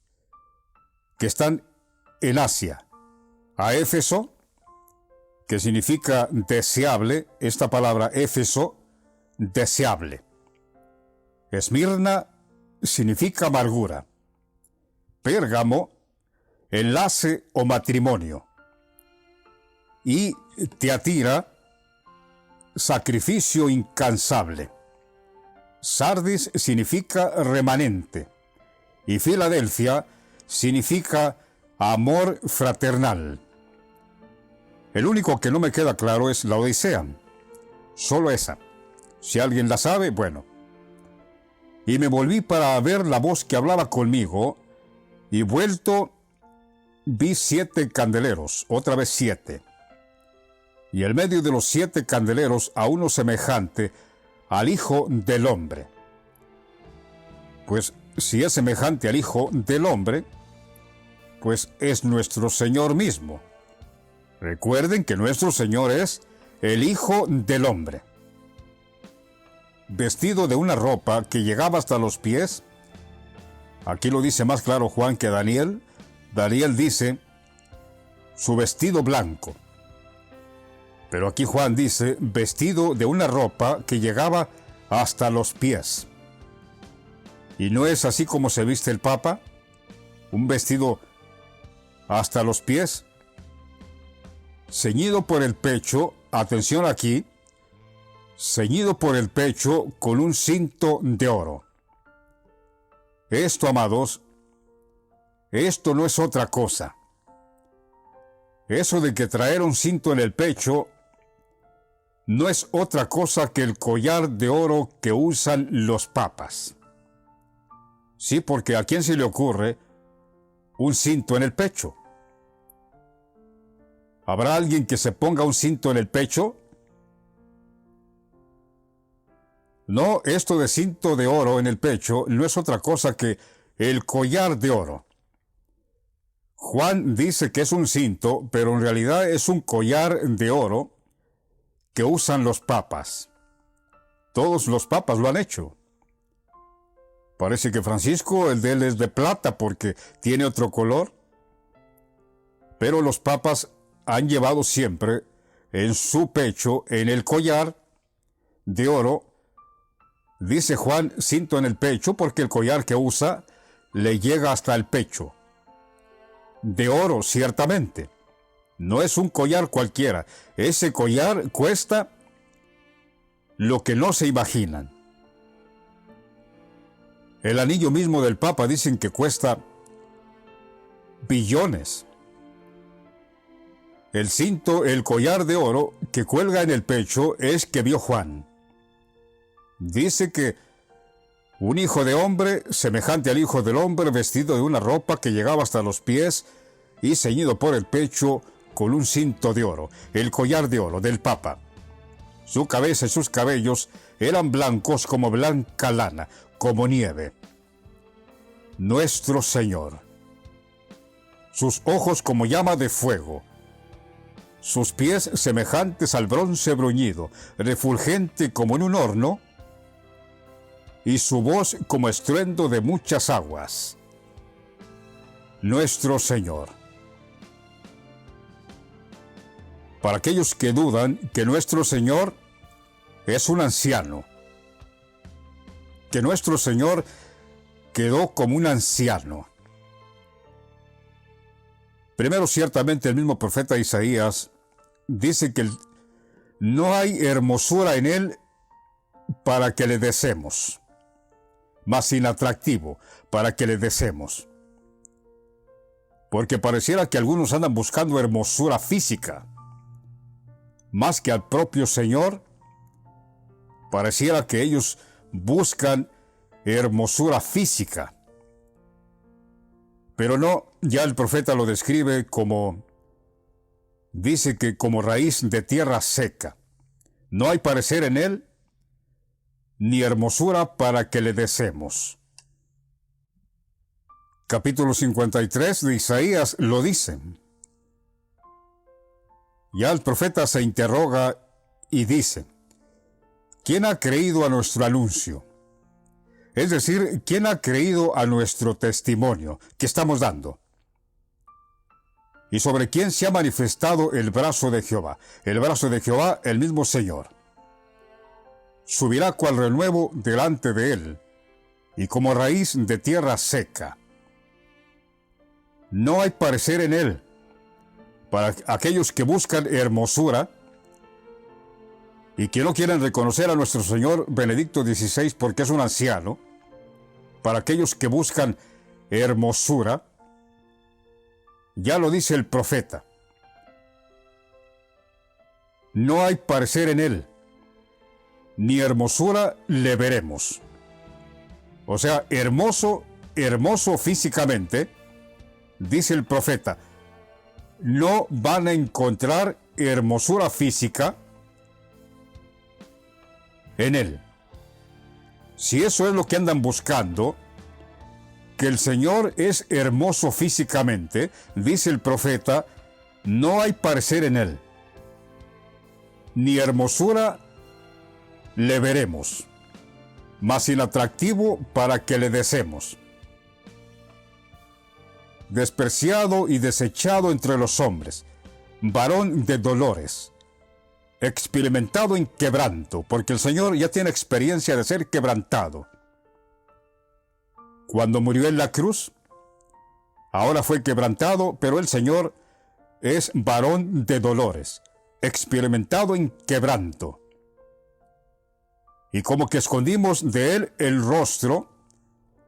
que están en Asia. A Éfeso, que significa deseable, esta palabra Éfeso, deseable. Esmirna significa amargura. Pérgamo, enlace o matrimonio. Y Tiatira, sacrificio incansable. Sardis significa remanente. Y Filadelfia significa amor fraternal. El único que no me queda claro es la Odisea. Solo esa. Si alguien la sabe, bueno. Y me volví para ver la voz que hablaba conmigo, y vuelto vi 7 candeleros, otra vez 7. Y en medio de los 7 candeleros a uno semejante al Hijo del Hombre. Pues si es semejante al Hijo del Hombre, pues es nuestro Señor mismo. Recuerden que nuestro Señor es el Hijo del Hombre. Vestido de una ropa que llegaba hasta los pies. Aquí lo dice más claro Juan que Daniel. Daniel dice su vestido blanco. Pero aquí Juan dice vestido de una ropa que llegaba hasta los pies. ¿Y no es así como se viste el Papa? Un vestido hasta los pies, ceñido por el pecho, atención aquí, ceñido por el pecho con un cinto de oro. Esto, amados, esto no es otra cosa. Eso de que traer un cinto en el pecho no es otra cosa que el collar de oro que usan los papas. Sí, porque ¿a quién se le ocurre un cinto en el pecho? ¿Habrá alguien que se ponga un cinto en el pecho? No, esto de cinto de oro en el pecho no es otra cosa que el collar de oro. Juan dice que es un cinto, pero en realidad es un collar de oro que usan los papas. Todos los papas lo han hecho. Parece que Francisco, el de él es de plata porque tiene otro color. Pero los papas han llevado siempre en su pecho, en el collar de oro, dice Juan, cinto en el pecho, porque el collar que usa le llega hasta el pecho. De oro, ciertamente. No es un collar cualquiera. Ese collar cuesta lo que no se imaginan. El anillo mismo del Papa dicen que cuesta billones. El cinto, el collar de oro que cuelga en el pecho es que vio Juan. Dice que un hijo de hombre, semejante al hijo del hombre, vestido de una ropa que llegaba hasta los pies y ceñido por el pecho con un cinto de oro, el collar de oro del Papa. Su cabeza y sus cabellos eran blancos como blanca lana, como nieve. Nuestro Señor. Sus ojos como llama de fuego. Sus pies semejantes al bronce bruñido, refulgente como en un horno, y su voz como estruendo de muchas aguas. Nuestro Señor. Para aquellos que dudan que nuestro Señor es un anciano, que nuestro Señor quedó como un anciano. Primero, ciertamente, el mismo profeta Isaías dice que no hay hermosura en él para que le deseemos, mas inatractivo para que le deseemos. Porque pareciera que algunos andan buscando hermosura física, más que al propio Señor. Pareciera que ellos buscan hermosura física. Pero no, ya el profeta lo describe como, dice que como raíz de tierra seca. No hay parecer en él, ni hermosura para que le deseemos. Capítulo 53 de Isaías lo dice. Ya el profeta se interroga y dice: ¿quién ha creído a nuestro anuncio? Es decir, ¿quién ha creído a nuestro testimonio que estamos dando? ¿Y sobre quién se ha manifestado el brazo de Jehová? El brazo de Jehová, el mismo Señor. Subirá cual renuevo delante de él, y como raíz de tierra seca. No hay parecer en él. Para aquellos que buscan hermosura y que no quieren reconocer a nuestro Señor Benedicto XVI porque es un anciano, para aquellos que buscan hermosura, ya lo dice el profeta, no hay parecer en él, ni hermosura le veremos. O sea, hermoso físicamente, dice el profeta, no van a encontrar hermosura física en él. Si eso es lo que andan buscando, que el Señor es hermoso físicamente, dice el profeta, no hay parecer en él, ni hermosura le veremos, mas inatractivo para que le deseemos. Despreciado y desechado entre los hombres, varón de dolores, experimentado en quebranto, porque el Señor ya tiene experiencia de ser quebrantado. Cuando murió en la cruz, ahora fue quebrantado, pero el Señor es varón de dolores, experimentado en quebranto. Y como que escondimos de él el rostro,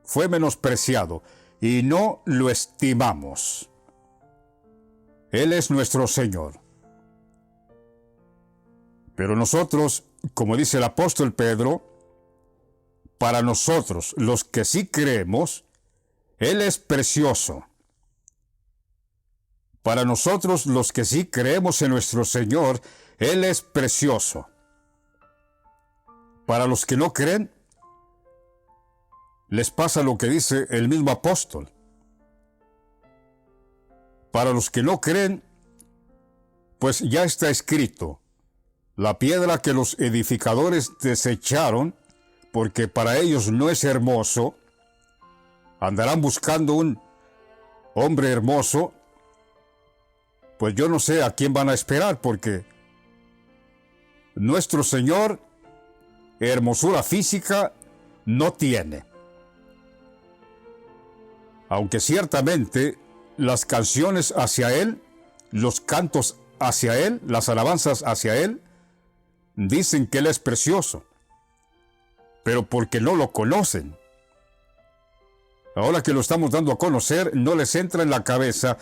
fue menospreciado, y no lo estimamos. Él es nuestro Señor. Pero nosotros, como dice el apóstol Pedro, para nosotros, los que sí creemos, Él es precioso. Para nosotros, los que sí creemos en nuestro Señor, Él es precioso. Para los que no creen, les pasa lo que dice el mismo apóstol. Para los que no creen, pues ya está escrito, la piedra que los edificadores desecharon, porque para ellos no es hermoso, andarán buscando un hombre hermoso, pues yo no sé a quién van a esperar, porque nuestro Señor hermosura física no tiene. Aunque ciertamente las canciones hacia Él, los cantos hacia Él, las alabanzas hacia Él, dicen que Él es precioso, pero porque no lo conocen. Ahora que lo estamos dando a conocer, no les entra en la cabeza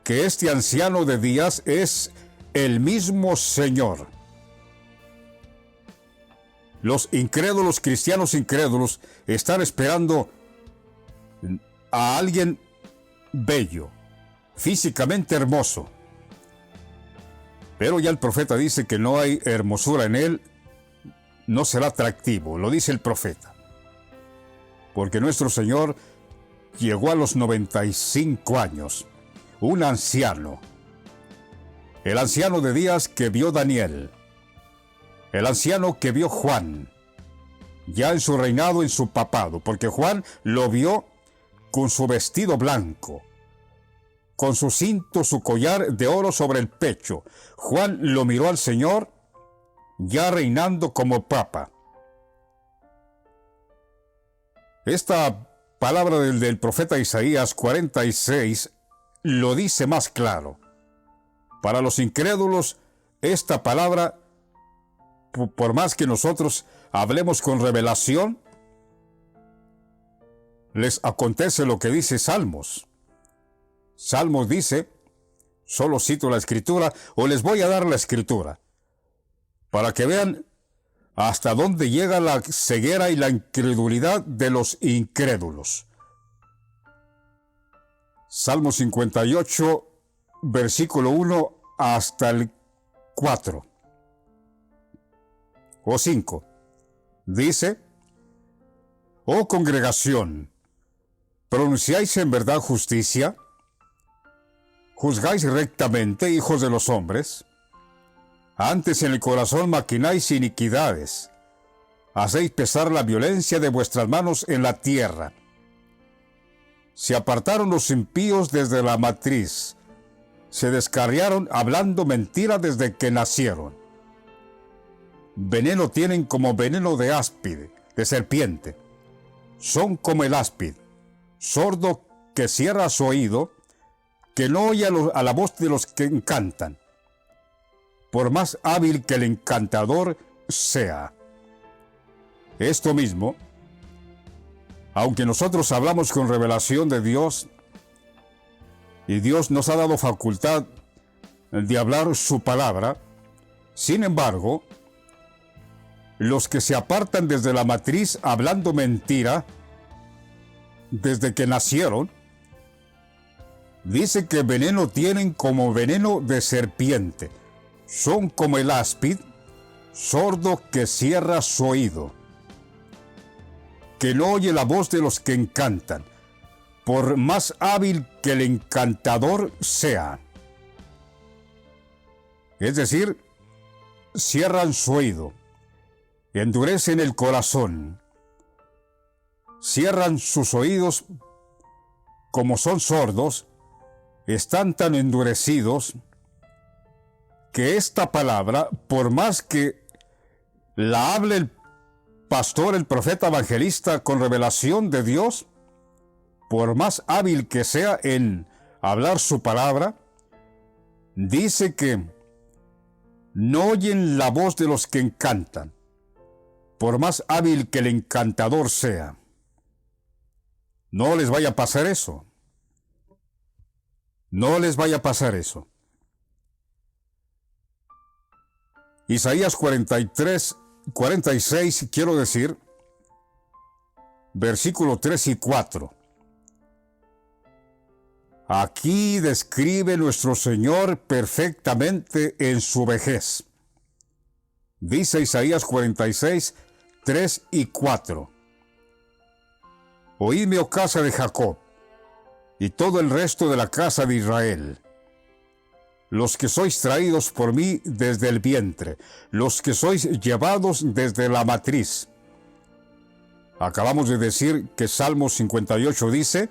que este anciano de días es el mismo Señor. Los incrédulos, cristianos incrédulos, están esperando a alguien bello, físicamente hermoso. Pero ya el profeta dice que no hay hermosura en él, no será atractivo, lo dice el profeta. Porque nuestro Señor llegó a los 95 años, un anciano. El anciano de días que vio Daniel, el anciano que vio Juan, ya en su reinado, en su papado, porque Juan lo vio con su vestido blanco, con su cinto, su collar de oro sobre el pecho. Juan lo miró al Señor, ya reinando como papa. Esta palabra del profeta Isaías 46 lo dice más claro. Para los incrédulos, esta palabra, por más que nosotros hablemos con revelación, les acontece lo que dice Salmos. Salmos dice, solo cito la escritura, o les voy a dar la escritura, para que vean hasta dónde llega la ceguera y la incredulidad de los incrédulos. Salmo 58, versículo 1 hasta el 4 o 5. Dice: Oh congregación, ¿pronunciáis en verdad justicia? ¿Juzgáis rectamente, hijos de los hombres? Antes en el corazón maquináis iniquidades. Hacéis pesar la violencia de vuestras manos en la tierra. Se apartaron los impíos desde la matriz. Se descarriaron hablando mentira desde que nacieron. Veneno tienen como veneno de áspid, de serpiente. Son como el áspid, sordo que cierra su oído, que no oye a la voz de los que encantan, por más hábil que el encantador sea. Esto mismo, aunque nosotros hablamos con revelación de Dios, y Dios nos ha dado facultad de hablar su palabra, sin embargo, los que se apartan desde la matriz hablando mentira, desde que nacieron, dice que veneno tienen como veneno de serpiente. Son como el áspid, sordo que cierra su oído, que no oye la voz de los que encantan, por más hábil que el encantador sea. Es decir, cierran su oído, endurecen el corazón, cierran sus oídos, como son sordos, están tan endurecidos que esta palabra, por más que la hable el pastor, el profeta evangelista con revelación de Dios, por más hábil que sea en hablar su palabra, dice que no oyen la voz de los que encantan, por más hábil que el encantador sea. No les vaya a pasar eso. No les vaya a pasar eso. Isaías 46, quiero decir, versículo 3 y 4. Aquí describe nuestro Señor perfectamente en su vejez. Dice Isaías 46, 3 y 4. Oídme, oh casa de Jacob, y todo el resto de la casa de Israel, los que sois traídos por mí desde el vientre, los que sois llevados desde la matriz. Acabamos de decir que Salmo 58 dice: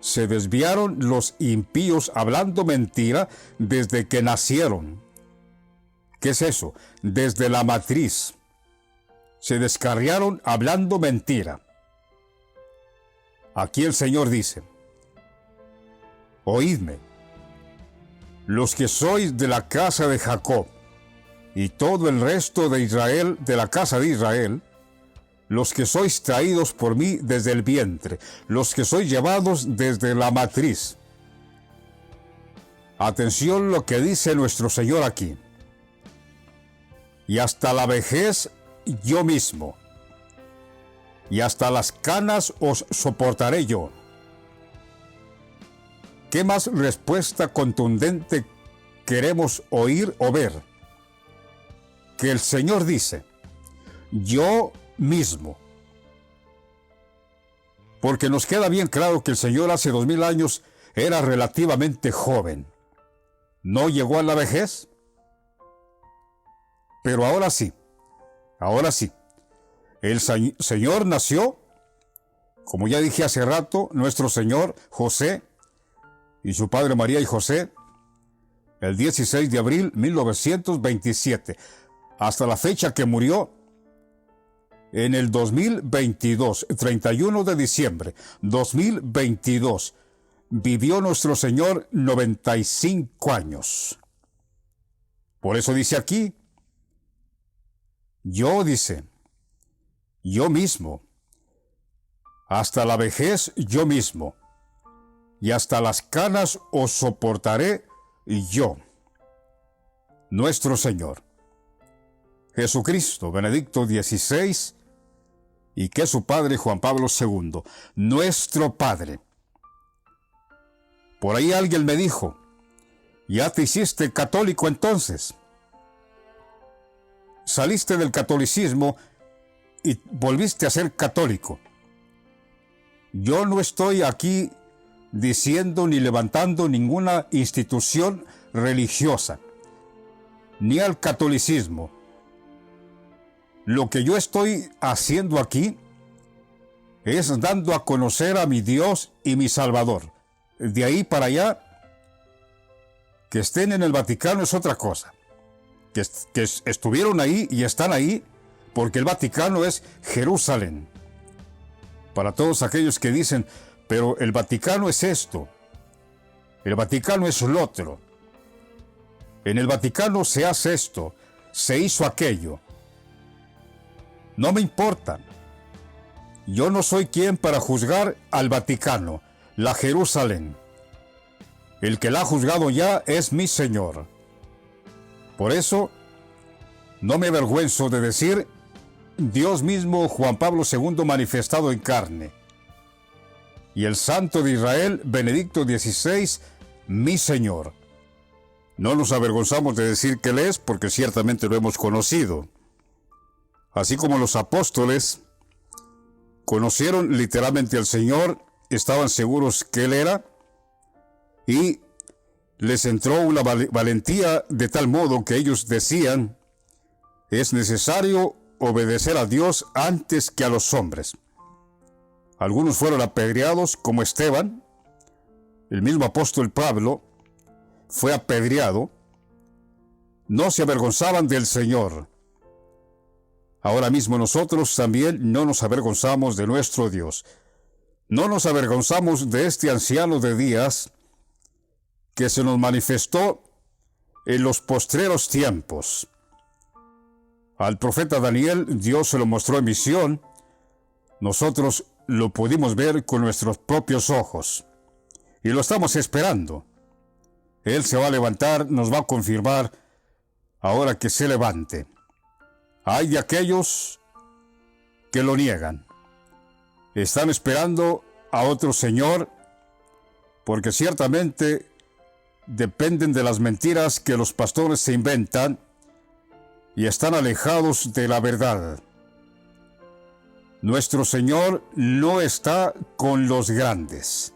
se desviaron los impíos hablando mentira desde que nacieron. ¿Qué es eso? Desde la matriz. Se descarriaron hablando mentira. Aquí el Señor dice: oídme, los que sois de la casa de Jacob, y todo el resto de Israel, de la casa de Israel, los que sois traídos por mí desde el vientre, los que sois llevados desde la matriz. Atención lo que dice nuestro Señor aquí. Y hasta la vejez yo mismo, y hasta las canas os soportaré yo. ¿Qué más respuesta contundente queremos oír o ver? Que el Señor dice, yo mismo. Porque nos queda bien claro que el Señor hace 2000 años era relativamente joven. ¿No llegó a la vejez? Pero ahora sí, ahora sí. El Señor nació, como ya dije hace rato, nuestro Señor José y su padre María y José, el 16 de abril de 1927, hasta la fecha que murió en el 2022, 31 de diciembre 2022, vivió nuestro Señor 95 años. Por eso dice aquí, dice, yo mismo, hasta la vejez yo mismo, y hasta las canas os soportaré yo, nuestro Señor. Jesucristo, Benedicto XVI, y que su Padre Juan Pablo II, nuestro Padre. Por ahí alguien me dijo, ¿ya te hiciste católico entonces? Saliste del catolicismo y volviste a ser católico. Yo no estoy aquí diciendo ni levantando ninguna institución religiosa, ni al catolicismo. Lo que yo estoy haciendo aquí es dando a conocer a mi Dios y mi Salvador. De ahí para allá, que estén en el Vaticano es otra cosa. Que estuvieron ahí y están ahí, porque el Vaticano es Jerusalén. Para todos aquellos que dicen, pero el Vaticano es esto, el Vaticano es lo otro, en el Vaticano se hace esto, se hizo aquello. No me importa. Yo no soy quien para juzgar al Vaticano, la Jerusalén. El que la ha juzgado ya es mi Señor. Por eso, no me avergüenzo de decir, Dios mismo, Juan Pablo II manifestado en carne, y el Santo de Israel, Benedicto XVI, mi Señor. No nos avergonzamos de decir que Él es, porque ciertamente lo hemos conocido. Así como los apóstoles conocieron literalmente al Señor, estaban seguros que Él era, y les entró una valentía de tal modo que ellos decían, es necesario obedecer a Dios antes que a los hombres. Algunos fueron apedreados, como Esteban. El mismo apóstol Pablo fue apedreado. No se avergonzaban del Señor. Ahora mismo nosotros también no nos avergonzamos de nuestro Dios. No nos avergonzamos de este anciano de días que se nos manifestó en los postreros tiempos. Al profeta Daniel Dios se lo mostró en visión. Nosotros lo pudimos ver con nuestros propios ojos. Y lo estamos esperando. Él se va a levantar, nos va a confirmar ahora que se levante. Hay de aquellos que lo niegan. Están esperando a otro Señor, porque ciertamente dependen de las mentiras que los pastores se inventan y están alejados de la verdad. Nuestro Señor no está con los grandes.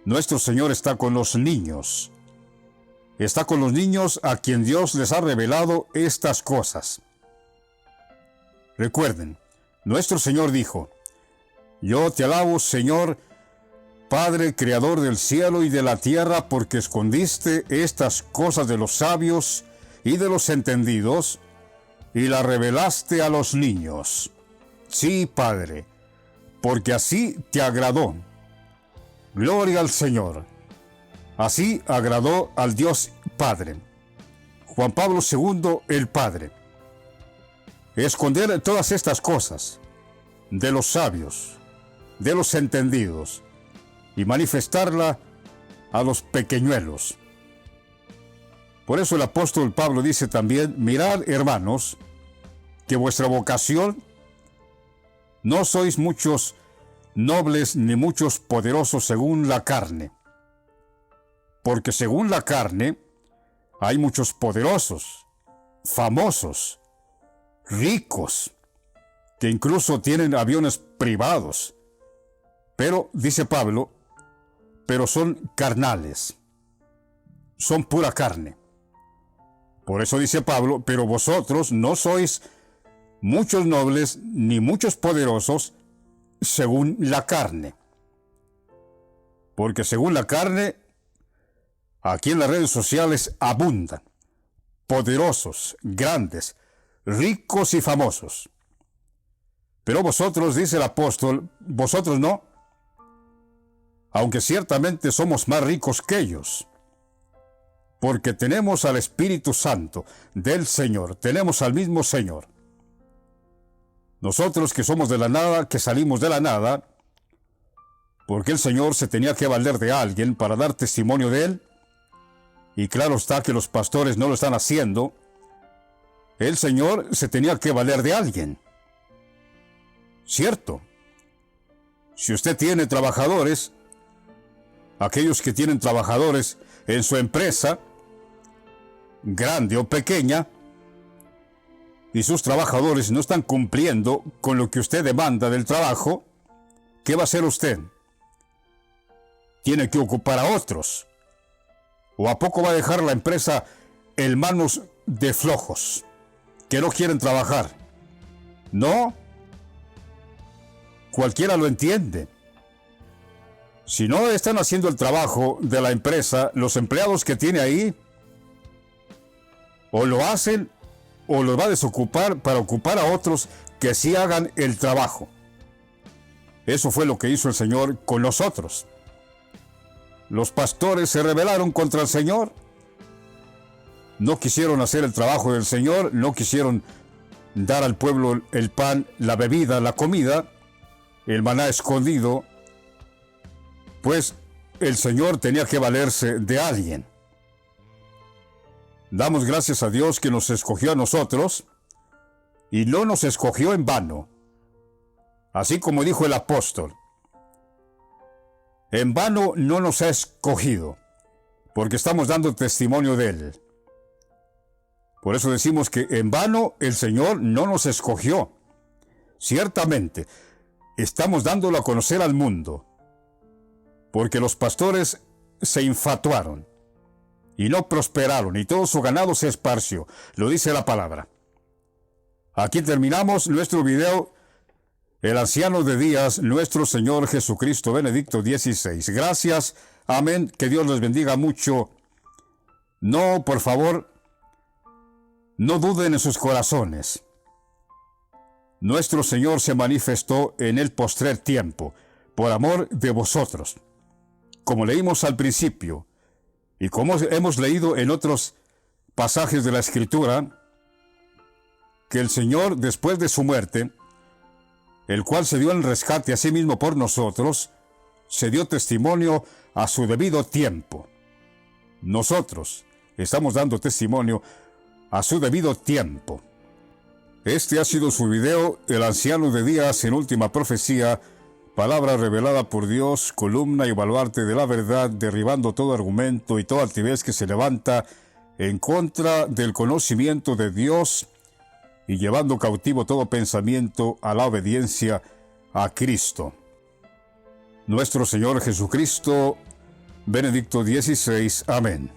Nuestro Señor está con los niños. Está con los niños a quien Dios les ha revelado estas cosas. Recuerden, nuestro Señor dijo, yo te alabo, Señor, Padre, Creador del cielo y de la tierra, porque escondiste estas cosas de los sabios y de los entendidos, y las revelaste a los niños. Sí, Padre, porque así te agradó. Gloria al Señor. Así agradó al Dios Padre. Juan Pablo II, el Padre. Esconder todas estas cosas de los sabios, de los entendidos, y manifestarla a los pequeñuelos. Por eso el apóstol Pablo dice también: mirad, hermanos, que vuestra vocación no sois muchos nobles ni muchos poderosos según la carne, porque según la carne hay muchos poderosos, famosos, ricos, que incluso tienen aviones privados. Pero, dice Pablo, pero son carnales, son pura carne. Por eso dice Pablo: pero vosotros no sois muchos nobles ni muchos poderosos según la carne. Porque según la carne, aquí en las redes sociales abundan poderosos, grandes, ricos y famosos. Pero vosotros, dice el apóstol, vosotros no, aunque ciertamente somos más ricos que ellos, porque tenemos al Espíritu Santo del Señor, tenemos al mismo Señor. Nosotros que somos de la nada, que salimos de la nada, porque el Señor se tenía que valer de alguien para dar testimonio de Él, y claro está que los pastores no lo están haciendo. El Señor se tenía que valer de alguien. Cierto. Si usted tiene trabajadores, aquellos que tienen trabajadores en su empresa, grande o pequeña, y sus trabajadores no están cumpliendo con lo que usted demanda del trabajo, ¿qué va a hacer usted? Tiene que ocupar a otros. ¿O a poco va a dejar la empresa en manos de flojos que no quieren trabajar? No. Cualquiera lo entiende. Si no están haciendo el trabajo de la empresa, los empleados que tiene ahí, o lo hacen o los va a desocupar para ocupar a otros que sí hagan el trabajo. Eso fue lo que hizo el Señor con nosotros. Los pastores se rebelaron contra el Señor. No quisieron hacer el trabajo del Señor, no quisieron dar al pueblo el pan, la bebida, la comida, el maná escondido, pues el Señor tenía que valerse de alguien. Damos gracias a Dios que nos escogió a nosotros y no nos escogió en vano. Así como dijo el apóstol, en vano no nos ha escogido, porque estamos dando testimonio de Él. Por eso decimos que en vano el Señor no nos escogió. Ciertamente, estamos dándolo a conocer al mundo, porque los pastores se infatuaron y no prosperaron, y todo su ganado se esparció. Lo dice la palabra. Aquí terminamos nuestro video. El anciano de días, nuestro Señor Jesucristo, Benedicto XVI. Gracias, amén, que Dios les bendiga mucho. No, por favor, no duden en sus corazones. Nuestro Señor se manifestó en el postrer tiempo, por amor de vosotros. Como leímos al principio, y como hemos leído en otros pasajes de la Escritura, que el Señor, después de su muerte, el cual se dio el rescate a sí mismo por nosotros, se dio testimonio a su debido tiempo. Nosotros estamos dando testimonio a su debido tiempo. Este ha sido su video, El anciano de días en última profecía, palabra revelada por Dios, columna y baluarte de la verdad, derribando todo argumento y toda altivez que se levanta en contra del conocimiento de Dios y llevando cautivo todo pensamiento a la obediencia a Cristo. Nuestro Señor Jesucristo, Benedicto XVI. Amén.